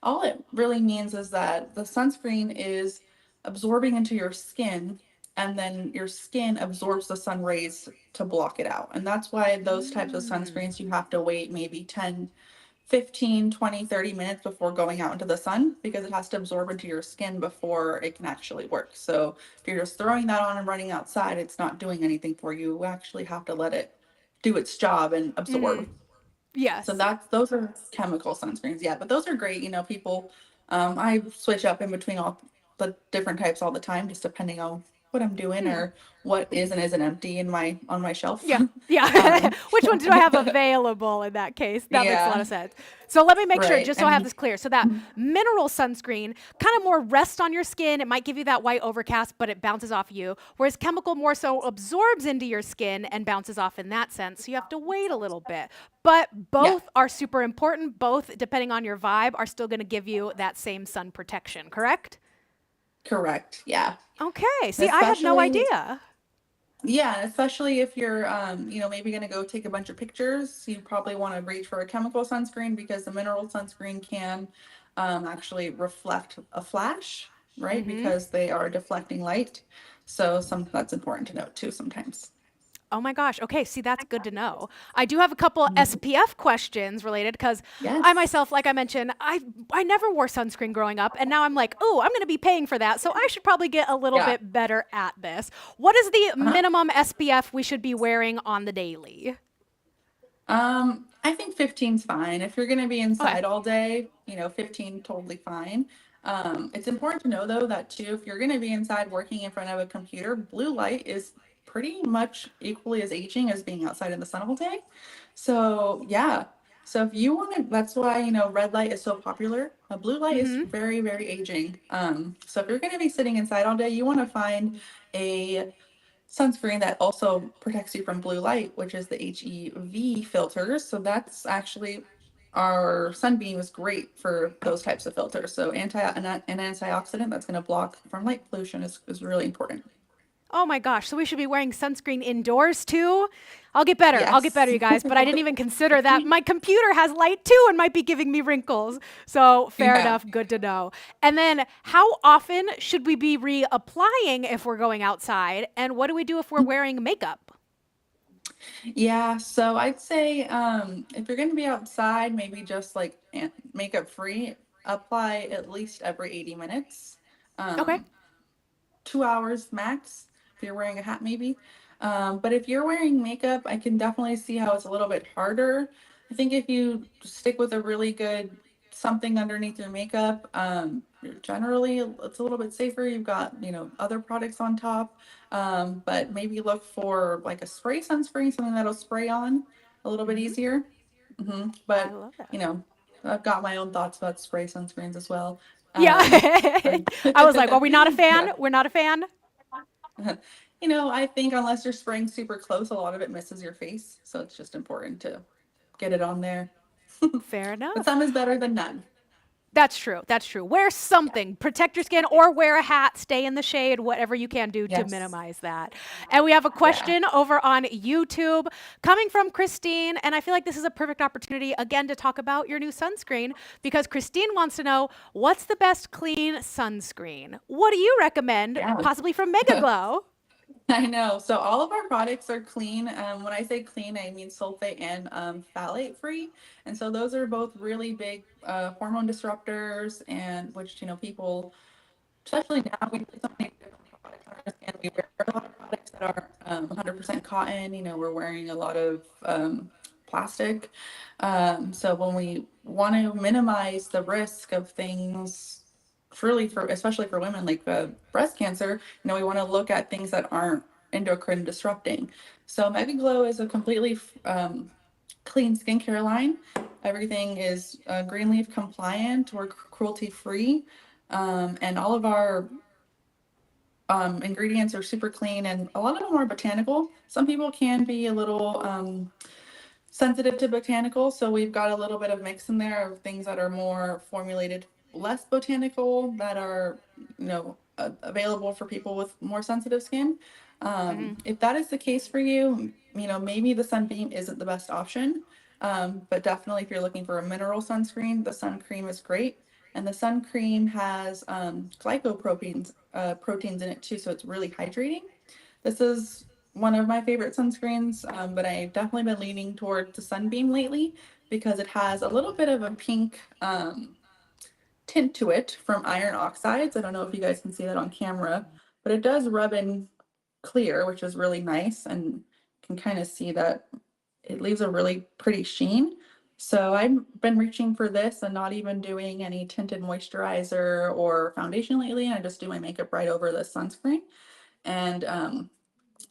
all it really means is that the sunscreen is absorbing into your skin, and then your skin absorbs the sun rays to block it out. And that's why those types of Mm. sunscreens you have to wait maybe 10, 15, 20, 30 minutes before going out into the sun because it has to absorb into your skin before it can actually work. So if you're just throwing that on and running outside, it's not doing anything for you. You actually have to let it do its job and Hmm. absorb. So Yes. those are chemical sunscreens, yeah, but those are great. People, I switch up in between all the different types all the time, just depending on what I'm doing Hmm. or what is and isn't empty in my on my shelf. Yeah. Yeah. um, Which one do I have available in that case? That makes a lot yeah, of sense. So let me make sure, right, just so I have and this clear. So that mineral sunscreen kind of more rests on your skin. It might give you that white overcast, but it bounces off you. Whereas chemical more so absorbs into your skin and bounces off in that sense. So you have to wait a little bit. But yeah, both are super important. Both, depending on your vibe, are still going to give you that same sun protection, correct? correct, yeah, Okay. See, I had no especially idea. Yeah, especially if you're, maybe gonna go take a bunch of pictures, you probably want to reach for a chemical sunscreen because the mineral sunscreen can actually reflect a flash, right? Mm-hmm. Because they are deflecting light. So that's important to note too sometimes. Oh my gosh. Okay. See, that's good to know. I do have a couple Mhm. SPF questions related because I Yes. myself, like I mentioned, I never wore sunscreen growing up, and now I'm like, oh, I'm going to be paying for that, so I should probably get a little Yeah. bit better at this. What is the Uh-huh. minimum SPF we should be wearing on the daily? I think 15's fine. If you're going to be Okay. inside all day, 15 totally fine. It's important to know though that too, if you're going to be inside working in front of a computer, blue light is pretty much equally as aging as being outside in the sun all day. So yeah. So if you want to, that's why, red light is so popular. Blue light is Mm-hmm. very, very aging. So if you're going to be sitting inside all day, you want to find a sunscreen that also protects you from blue light, which is the HEV filters. So that's actually our sunbeam is great for those types of filters. So an antioxidant that's going to block from light pollution is really important. Oh my gosh. So we should be wearing sunscreen indoors too? I'll get better. I'll get better, Yes. you guys. But I didn't even consider that my computer has light too and might be giving me wrinkles. So fair Yeah. enough. Good to know. And then how often should we be reapplying if we're going outside? And what do we do if we're wearing makeup? Yeah, so I'd say if you're going to be outside, maybe just like makeup free, apply at least every 80 minutes. Okay. Um, 2 hours max if you're wearing a hat, maybe. But if you're wearing makeup, I can definitely see how it's a little bit harder. I think if you stick with a really good something underneath your makeup, generally it's a little bit safer. You've got, other products on top. But maybe look for like a spray sunscreen, something that'll spray on a little bit Hmm. easier. I But, love that. you know, I've got my own thoughts about spray sunscreens as well. Yeah. Um, I was like, are we not a fan? yeah. We're not a fan? I think unless you're spraying super close, a lot of it misses your face. So it's just important to get it on there. Fair But enough. some is better than none. That's true. That's true. Wear something, protect your skin, or wear a hat, stay in the shade, whatever you can do to Yes. minimize that. And we have a Yeah. question over on YouTube coming from Christine. And I feel like this is a perfect opportunity, again, to talk about your new sunscreen because Christine wants to know what's the best clean sunscreen? What do you recommend, Yeah. possibly from Mega Glow? I know. So all of our products are clean. When I say clean, I mean sulfate and phthalate free. And so those are both really big hormone disruptors, and which people, especially now, we put so many different products on our skin. We wear a lot of products that are 100% cotton. We're wearing a lot of plastic. So when we want to minimize the risk of things, really for especially for women like breast cancer, we want to look at things that aren't endocrine disrupting. So Mega Glow is a completely clean skincare line. Everything is green leaf compliant. We're cruelty free. And all of our ingredients are super clean, and a lot of them are botanical. Some people can be a little sensitive to botanical, so we've got a little bit of mix in there of things that are more formulated, less botanical, that are available for people with more sensitive skin. Hmm. If that is the case for you, maybe the sunbeam isn't the best option. But definitely, if you're looking for a mineral sunscreen, the sun cream is great. And the sun cream has glycoproteins proteins in it too, so it's really hydrating. This is one of my favorite sunscreens, but I've definitely been leaning towards the sunbeam lately because it has a little bit of a pink tint to it from iron oxides. I don't know if you guys can see that on camera, but it does rub in clear, which is really nice, and can kind of see that it leaves a really pretty sheen. So I've been reaching for this and not even doing any tinted moisturizer or foundation lately. I just do my makeup right over the sunscreen. And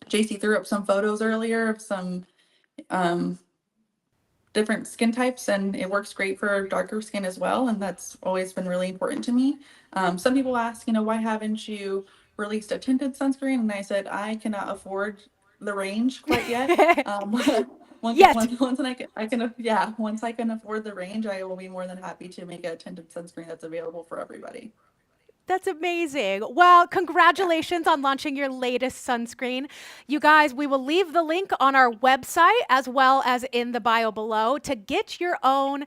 JC threw up some photos earlier of some um, different skin types, and it works great for darker skin as well. And that's always been really important to me. Some people ask, why haven't you released a tinted sunscreen? And I said, I cannot afford the range quite yet. Yet. Once I can afford the range, I will be more than happy to make a tinted sunscreen that's available for everybody. That's amazing. Well, Yeah. congratulations on launching your latest sunscreen. You guys, we will leave the link on our website as well as in the bio below to get your own.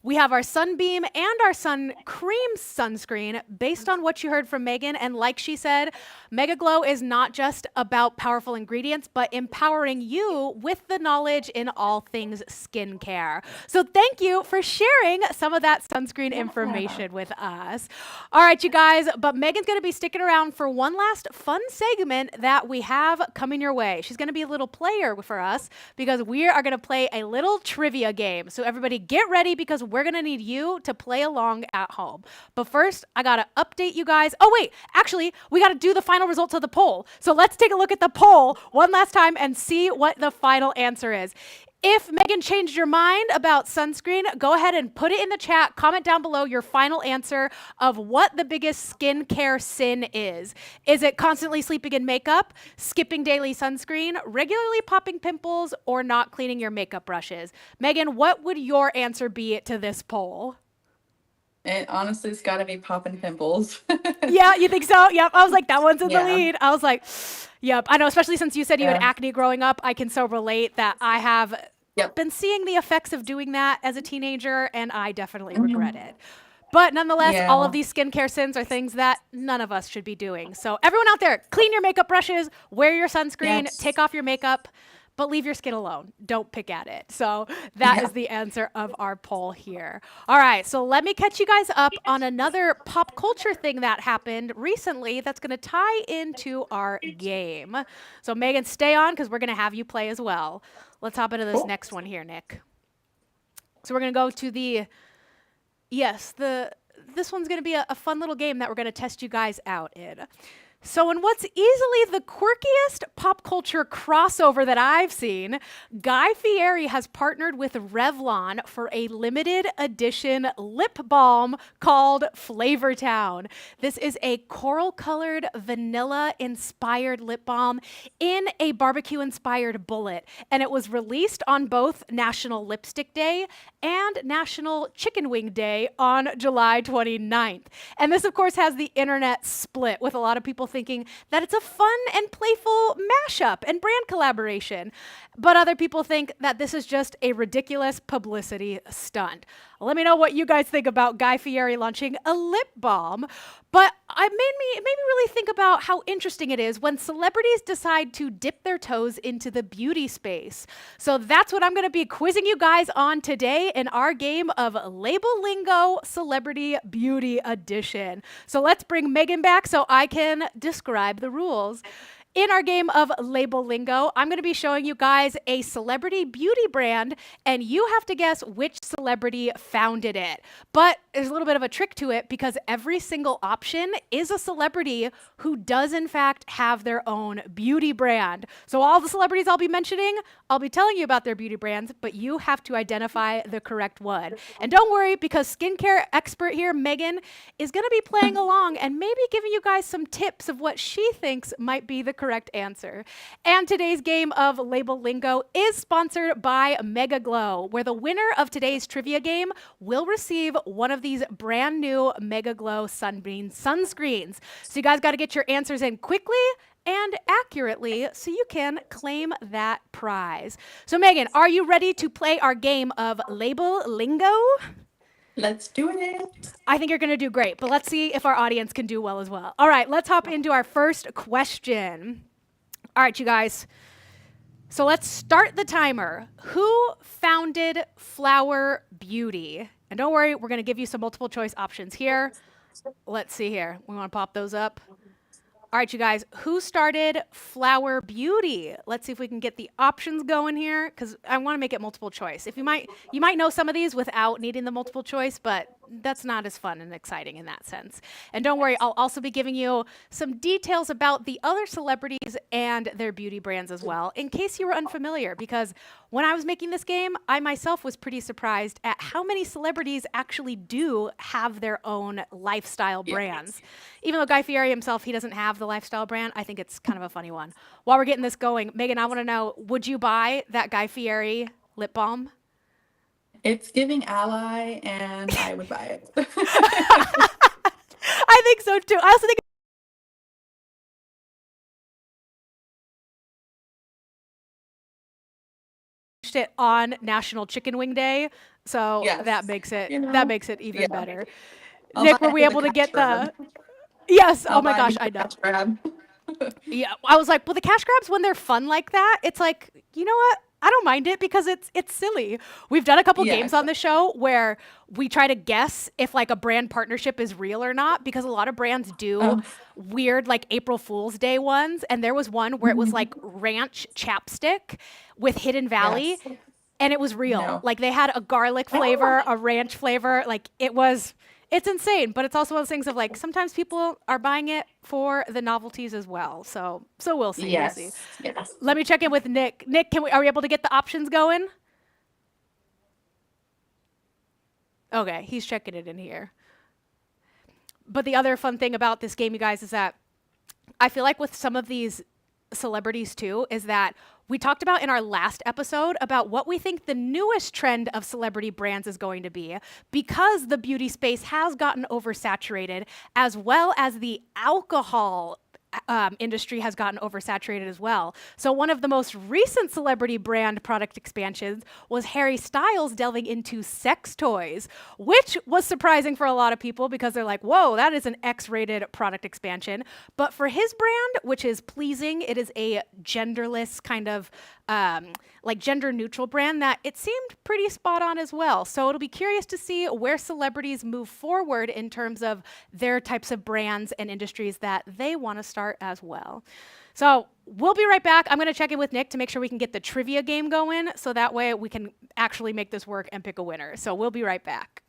We have our Sunbeam and our Sun Cream sunscreen based on what you heard from Megan. And like she said, Mega Glow is not just about powerful ingredients, but empowering you with the knowledge in all things skincare. So thank you for sharing some of that sunscreen Yeah. information with us. All right, you guys, but Megan's going to be sticking around for one last fun segment that we have coming your way. She's going to be a little player for us because we are going to play a little trivia game. So everybody get ready because we're going to need you to play along at home. But first, I got to update you guys. Oh, wait, actually, we got to do the final results of the poll. So let's take a look at the poll one last time and see what the final answer is. If Megan changed your mind about sunscreen, go ahead and put it in the chat. Comment down below your final answer of what the biggest skincare sin is. Is it constantly sleeping in makeup, skipping daily sunscreen, regularly popping pimples, or not cleaning your makeup brushes? Megan, what would your answer be to this poll? It honestly, it's got to be popping pimples. Yeah, you think so? Yep. I was like, that one's in the Yeah. lead. I was like, yep. I know, especially since you said you had Yeah. acne growing up. I can so relate that I have Yep. been seeing the effects of doing that as a teenager, and I definitely regret it. But nonetheless, all of Yeah. these skincare sins are things that none of us should be doing. So, everyone out there, clean your makeup brushes, wear your sunscreen, take Yes. off your makeup, but leave your skin alone. Don't pick at it. So, that Yeah. is the answer of our poll here. All right, so let me catch you guys up on another pop culture thing that happened recently that's going to tie into our game. So, Megan, stay on because we're going to have you play as well. Let's hop into this Cool. next one here, Nick. So, we're going to go to the yes, this one's going to be a fun little game that we're going to test you guys out in. So, in what's easily the quirkiest pop culture crossover that I've seen, Guy Fieri has partnered with Revlon for a limited edition lip balm called Flavor Town. This is a coral colored, vanilla inspired lip balm in a barbecue inspired bullet. And it was released on both National Lipstick Day and National Chicken Wing Day on July 29th. And this, of course, has the internet split with a lot of people thinking that it's a fun and playful mashup and brand collaboration. But other people think that this is just a ridiculous publicity stunt. Let me know what you guys think about Guy Fieri launching a lip balm. But it made me really think about how interesting it is when celebrities decide to dip their toes into the beauty space. So that's what I'm going to be quizzing you guys on today in our game of Label Lingo Celebrity Beauty Edition. So let's bring Megan back so I can describe the rules. In our game of Label Lingo, I'm going to be showing you guys a celebrity beauty brand, and you have to guess which celebrity founded it. But there's a little bit of a trick to it because every single option is a celebrity who does, in fact, have their own beauty brand. So all the celebrities I'll be mentioning, I'll be telling you about their beauty brands, but you have to identify the correct one. And don't worry, because skincare expert here, Megan, is going to be playing along and maybe giving you guys some tips of what she thinks might be the correct answer. And today's game of Label Lingo is sponsored by Mega Glow, where the winner of today's trivia game will receive one of these brand new Mega Glow sunscreens. So you guys got to get your answers in quickly and accurately so you can claim that prize. So Megan, are you ready to play our game of Label Lingo? Let's do it. I think you're going to do great, but let's see if our audience can do well as well. All right, let's hop into our first question. All right, you guys. So let's start the timer. Who founded Flower Beauty? And don't worry, we're going to give you some multiple choice options here. Let's see here. We want to pop those up. All right, you guys, who started Flower Beauty? Let's see if we can get the options going here because I want to make it multiple choice. If you might know some of these without needing the multiple choice, but that's not as fun and exciting in that sense. And don't worry, I'll also be giving you some details about the other celebrities and their beauty brands as well, in case you were unfamiliar, because when I was making this game, I myself was pretty surprised at how many celebrities actually do have their own lifestyle brands. Even though Guy Fieri himself, he doesn't have the lifestyle brand, I think it's kind of a funny one. While we're getting this going, Megan, I want to know, would you buy that Guy Fieri lip balm? It's giving ally, and I would buy it. I think so too. I also think it on National Chicken Wing Day, so Yes. that makes it You know, that makes it even yeah. better. I'll Nick, buy were we the able to cash get grab. the? Yes. I'll Oh my buy gosh, the I know. cash grab. Yeah, I was like, well, the cash grabs when they're fun like that, it's like, you know what? I don't mind it because it's silly. We've done a couple games on the show where we try to guess if like a brand partnership is real or not, because a lot of brands do weird like April Fool's Day ones, and there was one where it was like ranch chapstick with Hidden Valley, Yes. and it was real. No. Like they had a garlic flavor, a ranch flavor, like it's insane, but it's also one of those things of like sometimes people are buying it for the novelties as well. So we'll see. Yes. We'll see. Yes. Let me check in with Nick. Nick, are we able to get the options going? Okay, he's checking it in here. But the other fun thing about this game, you guys, is that I feel like with some of these celebrities too, is that we talked about in our last episode about what we think the newest trend of celebrity brands is going to be because the beauty space has gotten oversaturated, as well as the alcohol industry has gotten oversaturated as well. So one of the most recent celebrity brand product expansions was Harry Styles delving into sex toys, which was surprising for a lot of people because they're like, whoa, that is an X-rated product expansion. But for his brand, which is pleasing, it is a genderless kind of like gender neutral brand that it seemed pretty spot on as well. So it'll be curious to see where celebrities move forward in terms of their types of brands and industries that they want to start as well. So we'll be right back. I'm going to check in with Nick to make sure we can get the trivia game going so that way we can actually make this work and pick a winner. So we'll be right back.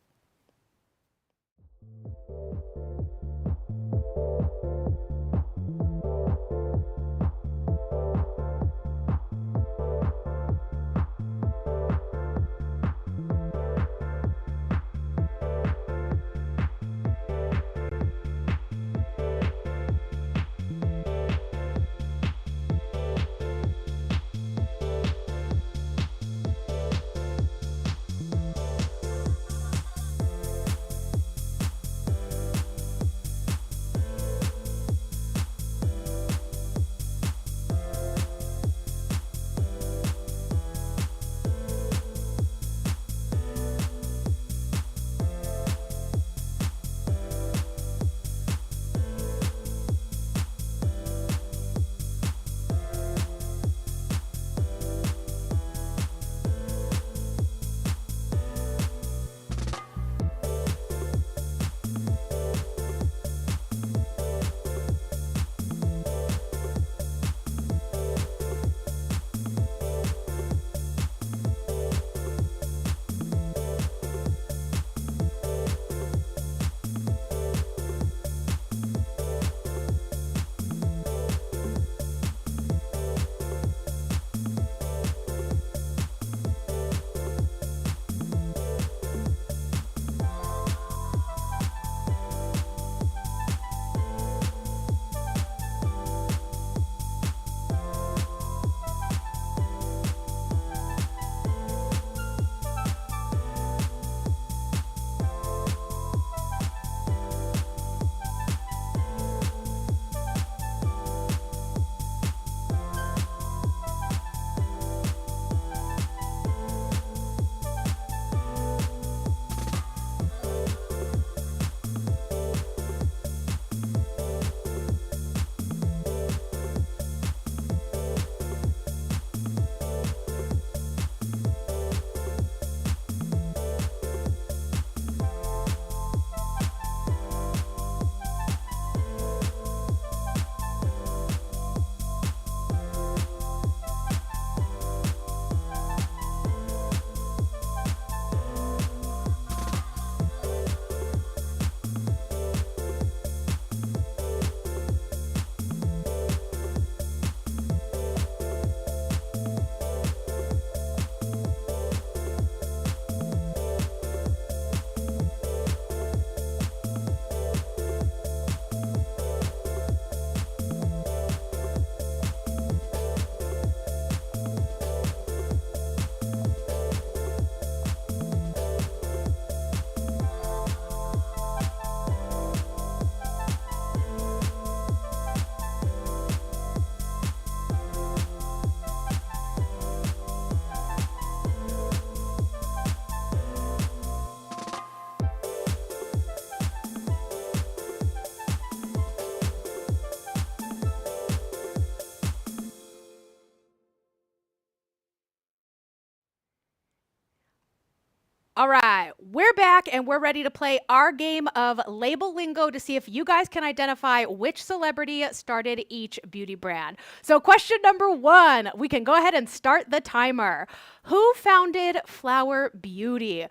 All right, we're back and we're ready to play our game of Label Lingo to see if you guys can identify which celebrity started each beauty brand. So, question number one, we can go ahead and start the timer. Who founded Flower Beauty?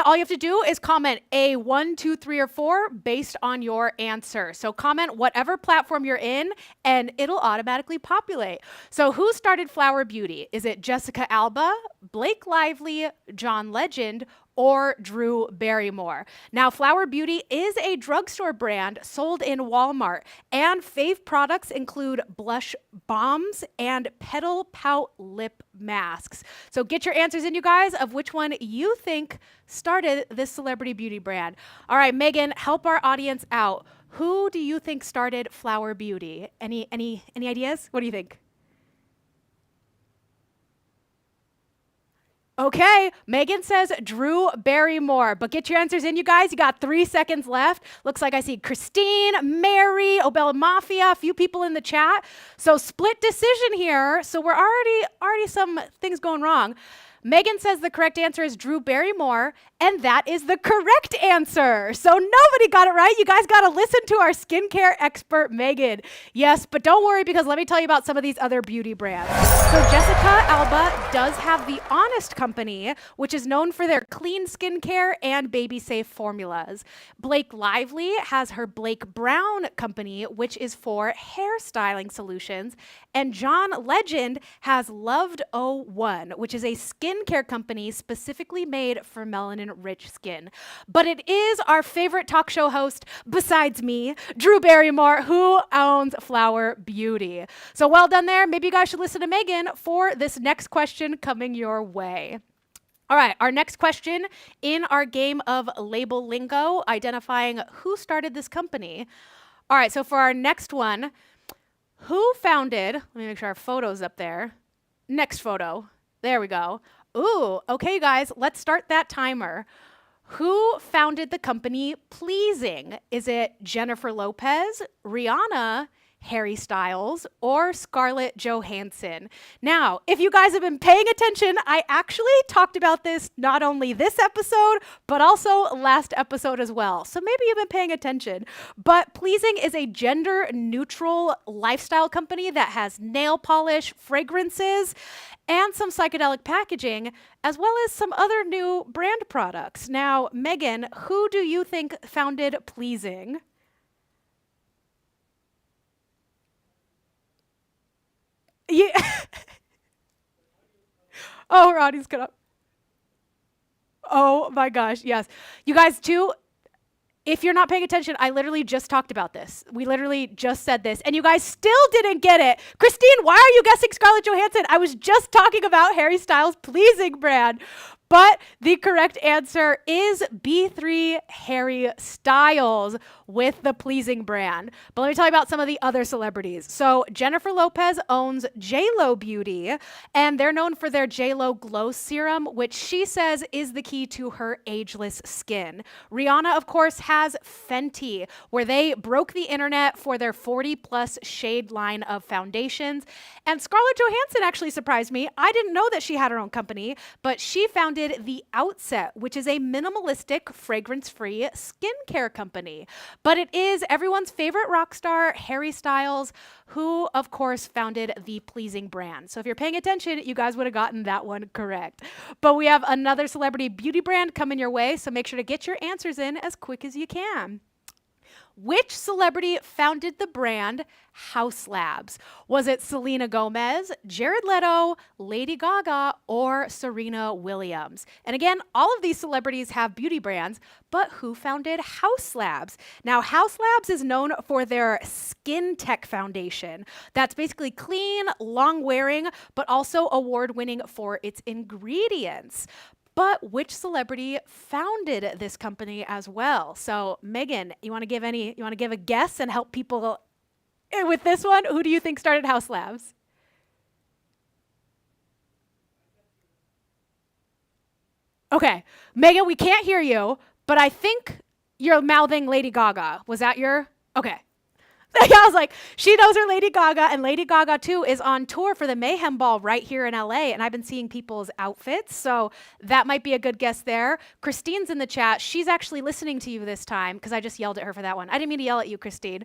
All you have to do is comment A1, 2, 3, or 4 based on your answer. So, comment whatever platform you're in and it'll automatically populate. So, who started Flower Beauty? Is it Jessica Alba, Blake Lively, John Legend, or Drew Barrymore. Now, Flower Beauty is a drugstore brand sold in Walmart, and fave products include blush bombs and petal pout lip masks. So get your answers in, you guys, of which one you think started this celebrity beauty brand. All right, Megan, help our audience out. Who do you think started Flower Beauty? Any ideas? What do you think? Okay, Megan says Drew Barrymore. But get your answers in, you guys. You got 3 seconds left. Looks like I see Christine, Mary, Obella Mafia, a few people in the chat. So split decision here. So we're already some things going wrong. Megan says the correct answer is Drew Barrymore, and that is the correct answer. So nobody got it right. You guys got to listen to our skincare expert, Megan. Yes, but don't worry, because let me tell you about some of these other beauty brands. So Jessica Alba does have the Honest Company, which is known for their clean skincare and baby-safe formulas. Blake Lively has her Blake Brown Company, which is for hairstyling solutions. And John Legend has Loved 01, which is a skincare company specifically made for melanin-rich skin. But it is our favorite talk show host, besides me, Drew Barrymore, who owns Flower Beauty. So well done there. Maybe you guys should listen to Megan for this next question coming your way. All right, our next question in our game of Label Lingo, identifying who started this company. All right, so for our next one, who founded, let me make sure our photo's up there. Next photo. There we go. Ooh, okay, you guys, let's start that timer. Who founded the company Pleasing? Is it Jennifer Lopez, Rihanna, Harry Styles, or Scarlett Johansson? Now, if you guys have been paying attention, I actually talked about this not only this episode, but also last episode as well. So maybe you've been paying attention. But Pleasing is a gender-neutral lifestyle company that has nail polish, fragrances, and some psychedelic packaging, as well as some other new brand products. Now, Megan, who do you think founded Pleasing? Yeah. Oh, Ronnie's gonna. Oh my gosh, yes. You guys, too, if you're not paying attention, I literally just talked about this. We literally just said this, and you guys still didn't get it. Christine, why are you guessing Scarlett Johansson? I was just talking about Harry Styles' Pleasing brand. But the correct answer is B3 Harry Styles with the Pleasing brand. But let me tell you about some of the other celebrities. So Jennifer Lopez owns JLo Beauty, and they're known for their JLo Glow Serum, which she says is the key to her ageless skin. Rihanna, of course, has Fenty, where they broke the internet for their 40-plus shade line of foundations. And Scarlett Johansson actually surprised me. I didn't know that she had her own company, but she founded The Outset, which is a minimalistic, fragrance-free skincare company. But it is everyone's favorite rock star, Harry Styles, who, of course, founded the Pleasing brand. So if you're paying attention, you guys would have gotten that one correct. But we have another celebrity beauty brand coming your way, so make sure to get your answers in as quick as you can. Which celebrity founded the brand House Labs? Was it Selena Gomez, Jared Leto, Lady Gaga, or Serena Williams? And again, all of these celebrities have beauty brands, but who founded House Labs? Now, House Labs is known for their skin tech foundation. That's basically clean, long wearing, but also award winning for its ingredients. But which celebrity founded this company as well? So, Megan, you want to give a guess and help people with this one? Who do you think started House Labs? Okay, Megan, we can't hear you, but I think you're mouthing Lady Gaga. Was that your? Okay. I was like, she knows her Lady Gaga, and Lady Gaga, too, is on tour for the Mayhem Ball right here in LA, and I've been seeing people's outfits, so that might be a good guess there. Christine's in the chat. She's actually listening to you this time, because I just yelled at her for that one. I didn't mean to yell at you, Christine.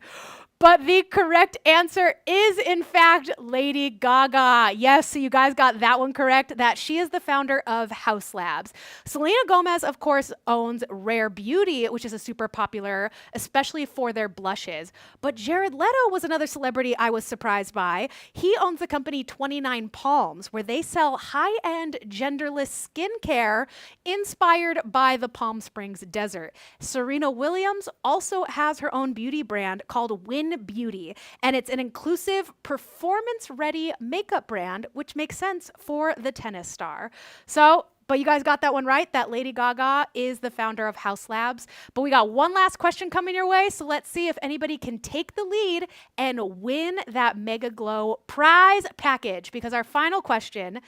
But the correct answer is, in fact, Lady Gaga. Yes, so you guys got that one correct, that she is the founder of House Labs. Selena Gomez, of course, owns Rare Beauty, which is a super popular, especially for their blushes. But Jared Leto was another celebrity I was surprised by. He owns the company 29 Palms, where they sell high-end genderless skincare inspired by the Palm Springs desert. Serena Williams also has her own beauty brand called Win Beauty, and it's an inclusive, performance-ready makeup brand, which makes sense for the tennis star. So, but you guys got that one right. That Lady Gaga is the founder of House Labs. But we got one last question coming your way. So let's see if anybody can take the lead and win that Mega Glow prize package. Because our final question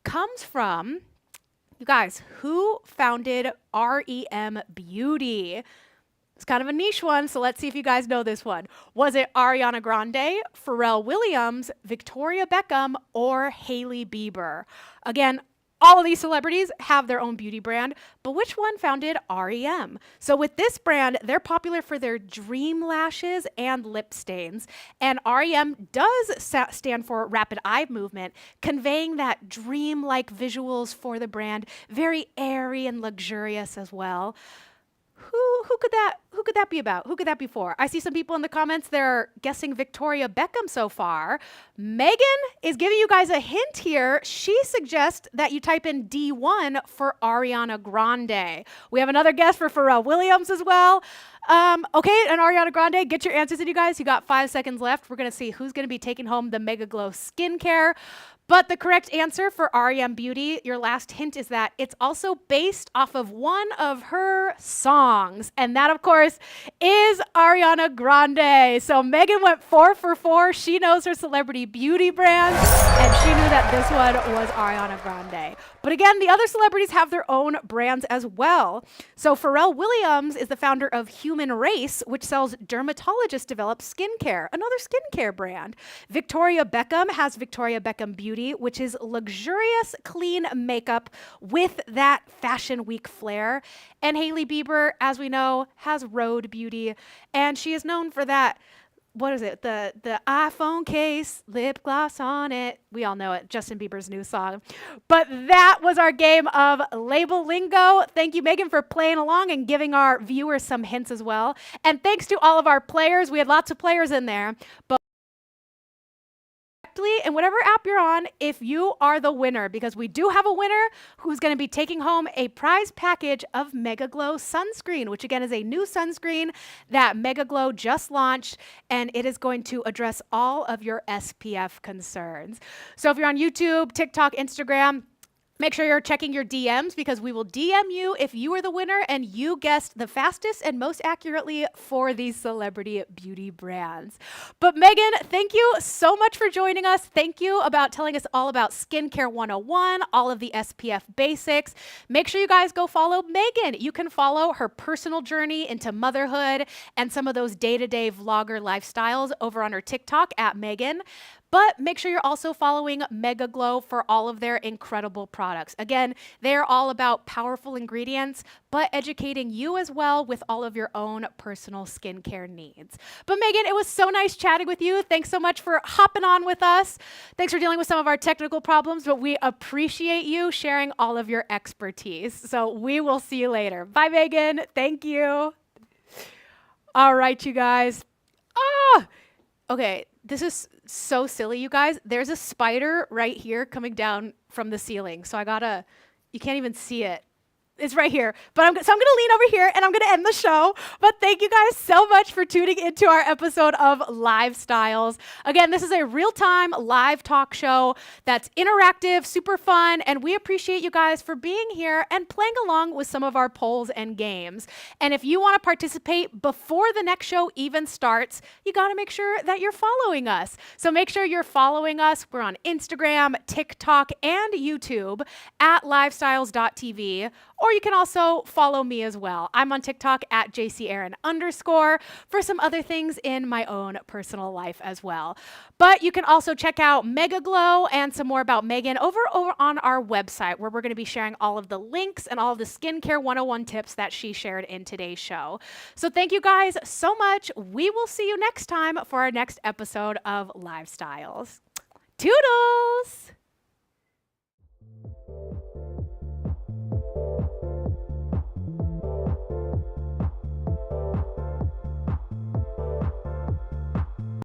comes from, you guys, who founded REM Beauty? It's kind of a niche one, so let's see if you guys know this one. Was it Ariana Grande, Pharrell Williams, Victoria Beckham, or Hailey Bieber? Again, all of these celebrities have their own beauty brand, but which one founded REM? So with this brand, they're popular for their dream lashes and lip stains. And REM does stand for rapid eye movement, conveying that dream-like visuals for the brand, very airy and luxurious as well. Who could that be about? Who could that be for? I see some people in the comments, they're guessing Victoria Beckham so far. Megan is giving you guys a hint here. She suggests that you type in D1 for Ariana Grande. We have another guess for Pharrell Williams as well. Okay, and Ariana Grande, get your answers in, you guys. You got 5 seconds left. We're going to see who's going to be taking home the Mega Glow skincare. But the correct answer for REM Beauty, your last hint, is that it's also based off of one of her songs. And that, of course, is Ariana Grande. So Megan went 4 for 4. She knows her celebrity beauty brands, and she knew that this one was Ariana Grande. But again, the other celebrities have their own brands as well. So Pharrell Williams is the founder of Human Race, which sells dermatologist-developed skincare, another skincare brand. Victoria Beckham has Victoria Beckham Beauty, which is luxurious, clean makeup with that Fashion Week flair. And Hailey Bieber, as we know, has Rhode Beauty, and she is known for that. What is it? The iPhone case, lip gloss on it. We all know it. Justin Bieber's new song. But that was our game of Label Lingo. Thank you, Megan, for playing along and giving our viewers some hints as well. And thanks to all of our players. We had lots of players in there. But in whatever app you're on, if you are the winner, because we do have a winner who's going to be taking home a prize package of Mega Glow sunscreen, which again is a new sunscreen that Mega Glow just launched, and it is going to address all of your SPF concerns. So if you're on YouTube, TikTok, Instagram, make sure you're checking your DMs, because we will DM you if you are the winner and you guessed the fastest and most accurately for these celebrity beauty brands. But Megan, thank you so much for joining us. Thank you about telling us all about Skincare 101, all of the SPF basics. Make sure you guys go follow Megan. You can follow her personal journey into motherhood and some of those day-to-day vlogger lifestyles over on her TikTok at Megan. But make sure you're also following Mega Glow for all of their incredible products. Again, they're all about powerful ingredients, but educating you as well with all of your own personal skincare needs. But Megan, it was so nice chatting with you. Thanks so much for hopping on with us. Thanks for dealing with some of our technical problems, but we appreciate you sharing all of your expertise. So we will see you later. Bye, Megan. Thank you. All right, you guys. Okay, this is so silly, you guys. There's a spider right here coming down from the ceiling. So you can't even see it. It's right here. So I'm going to lean over here and I'm going to end the show. But thank you guys so much for tuning into our episode of LiveStyles. Again, this is a real-time live talk show that's interactive, super fun, and we appreciate you guys for being here and playing along with some of our polls and games. And if you want to participate before the next show even starts, you got to make sure that you're following us. So make sure you're following us. We're on Instagram, TikTok, and YouTube at livestyles.tv. Or you can also follow me as well. I'm on TikTok at JCAaron_ for some other things in my own personal life as well. But you can also check out Mega Glow and some more about Megan over on our website, where we're going to be sharing all of the links and all of the Skincare 101 tips that she shared in today's show. So thank you guys so much. We will see you next time for our next episode of LiveStyles. Toodles!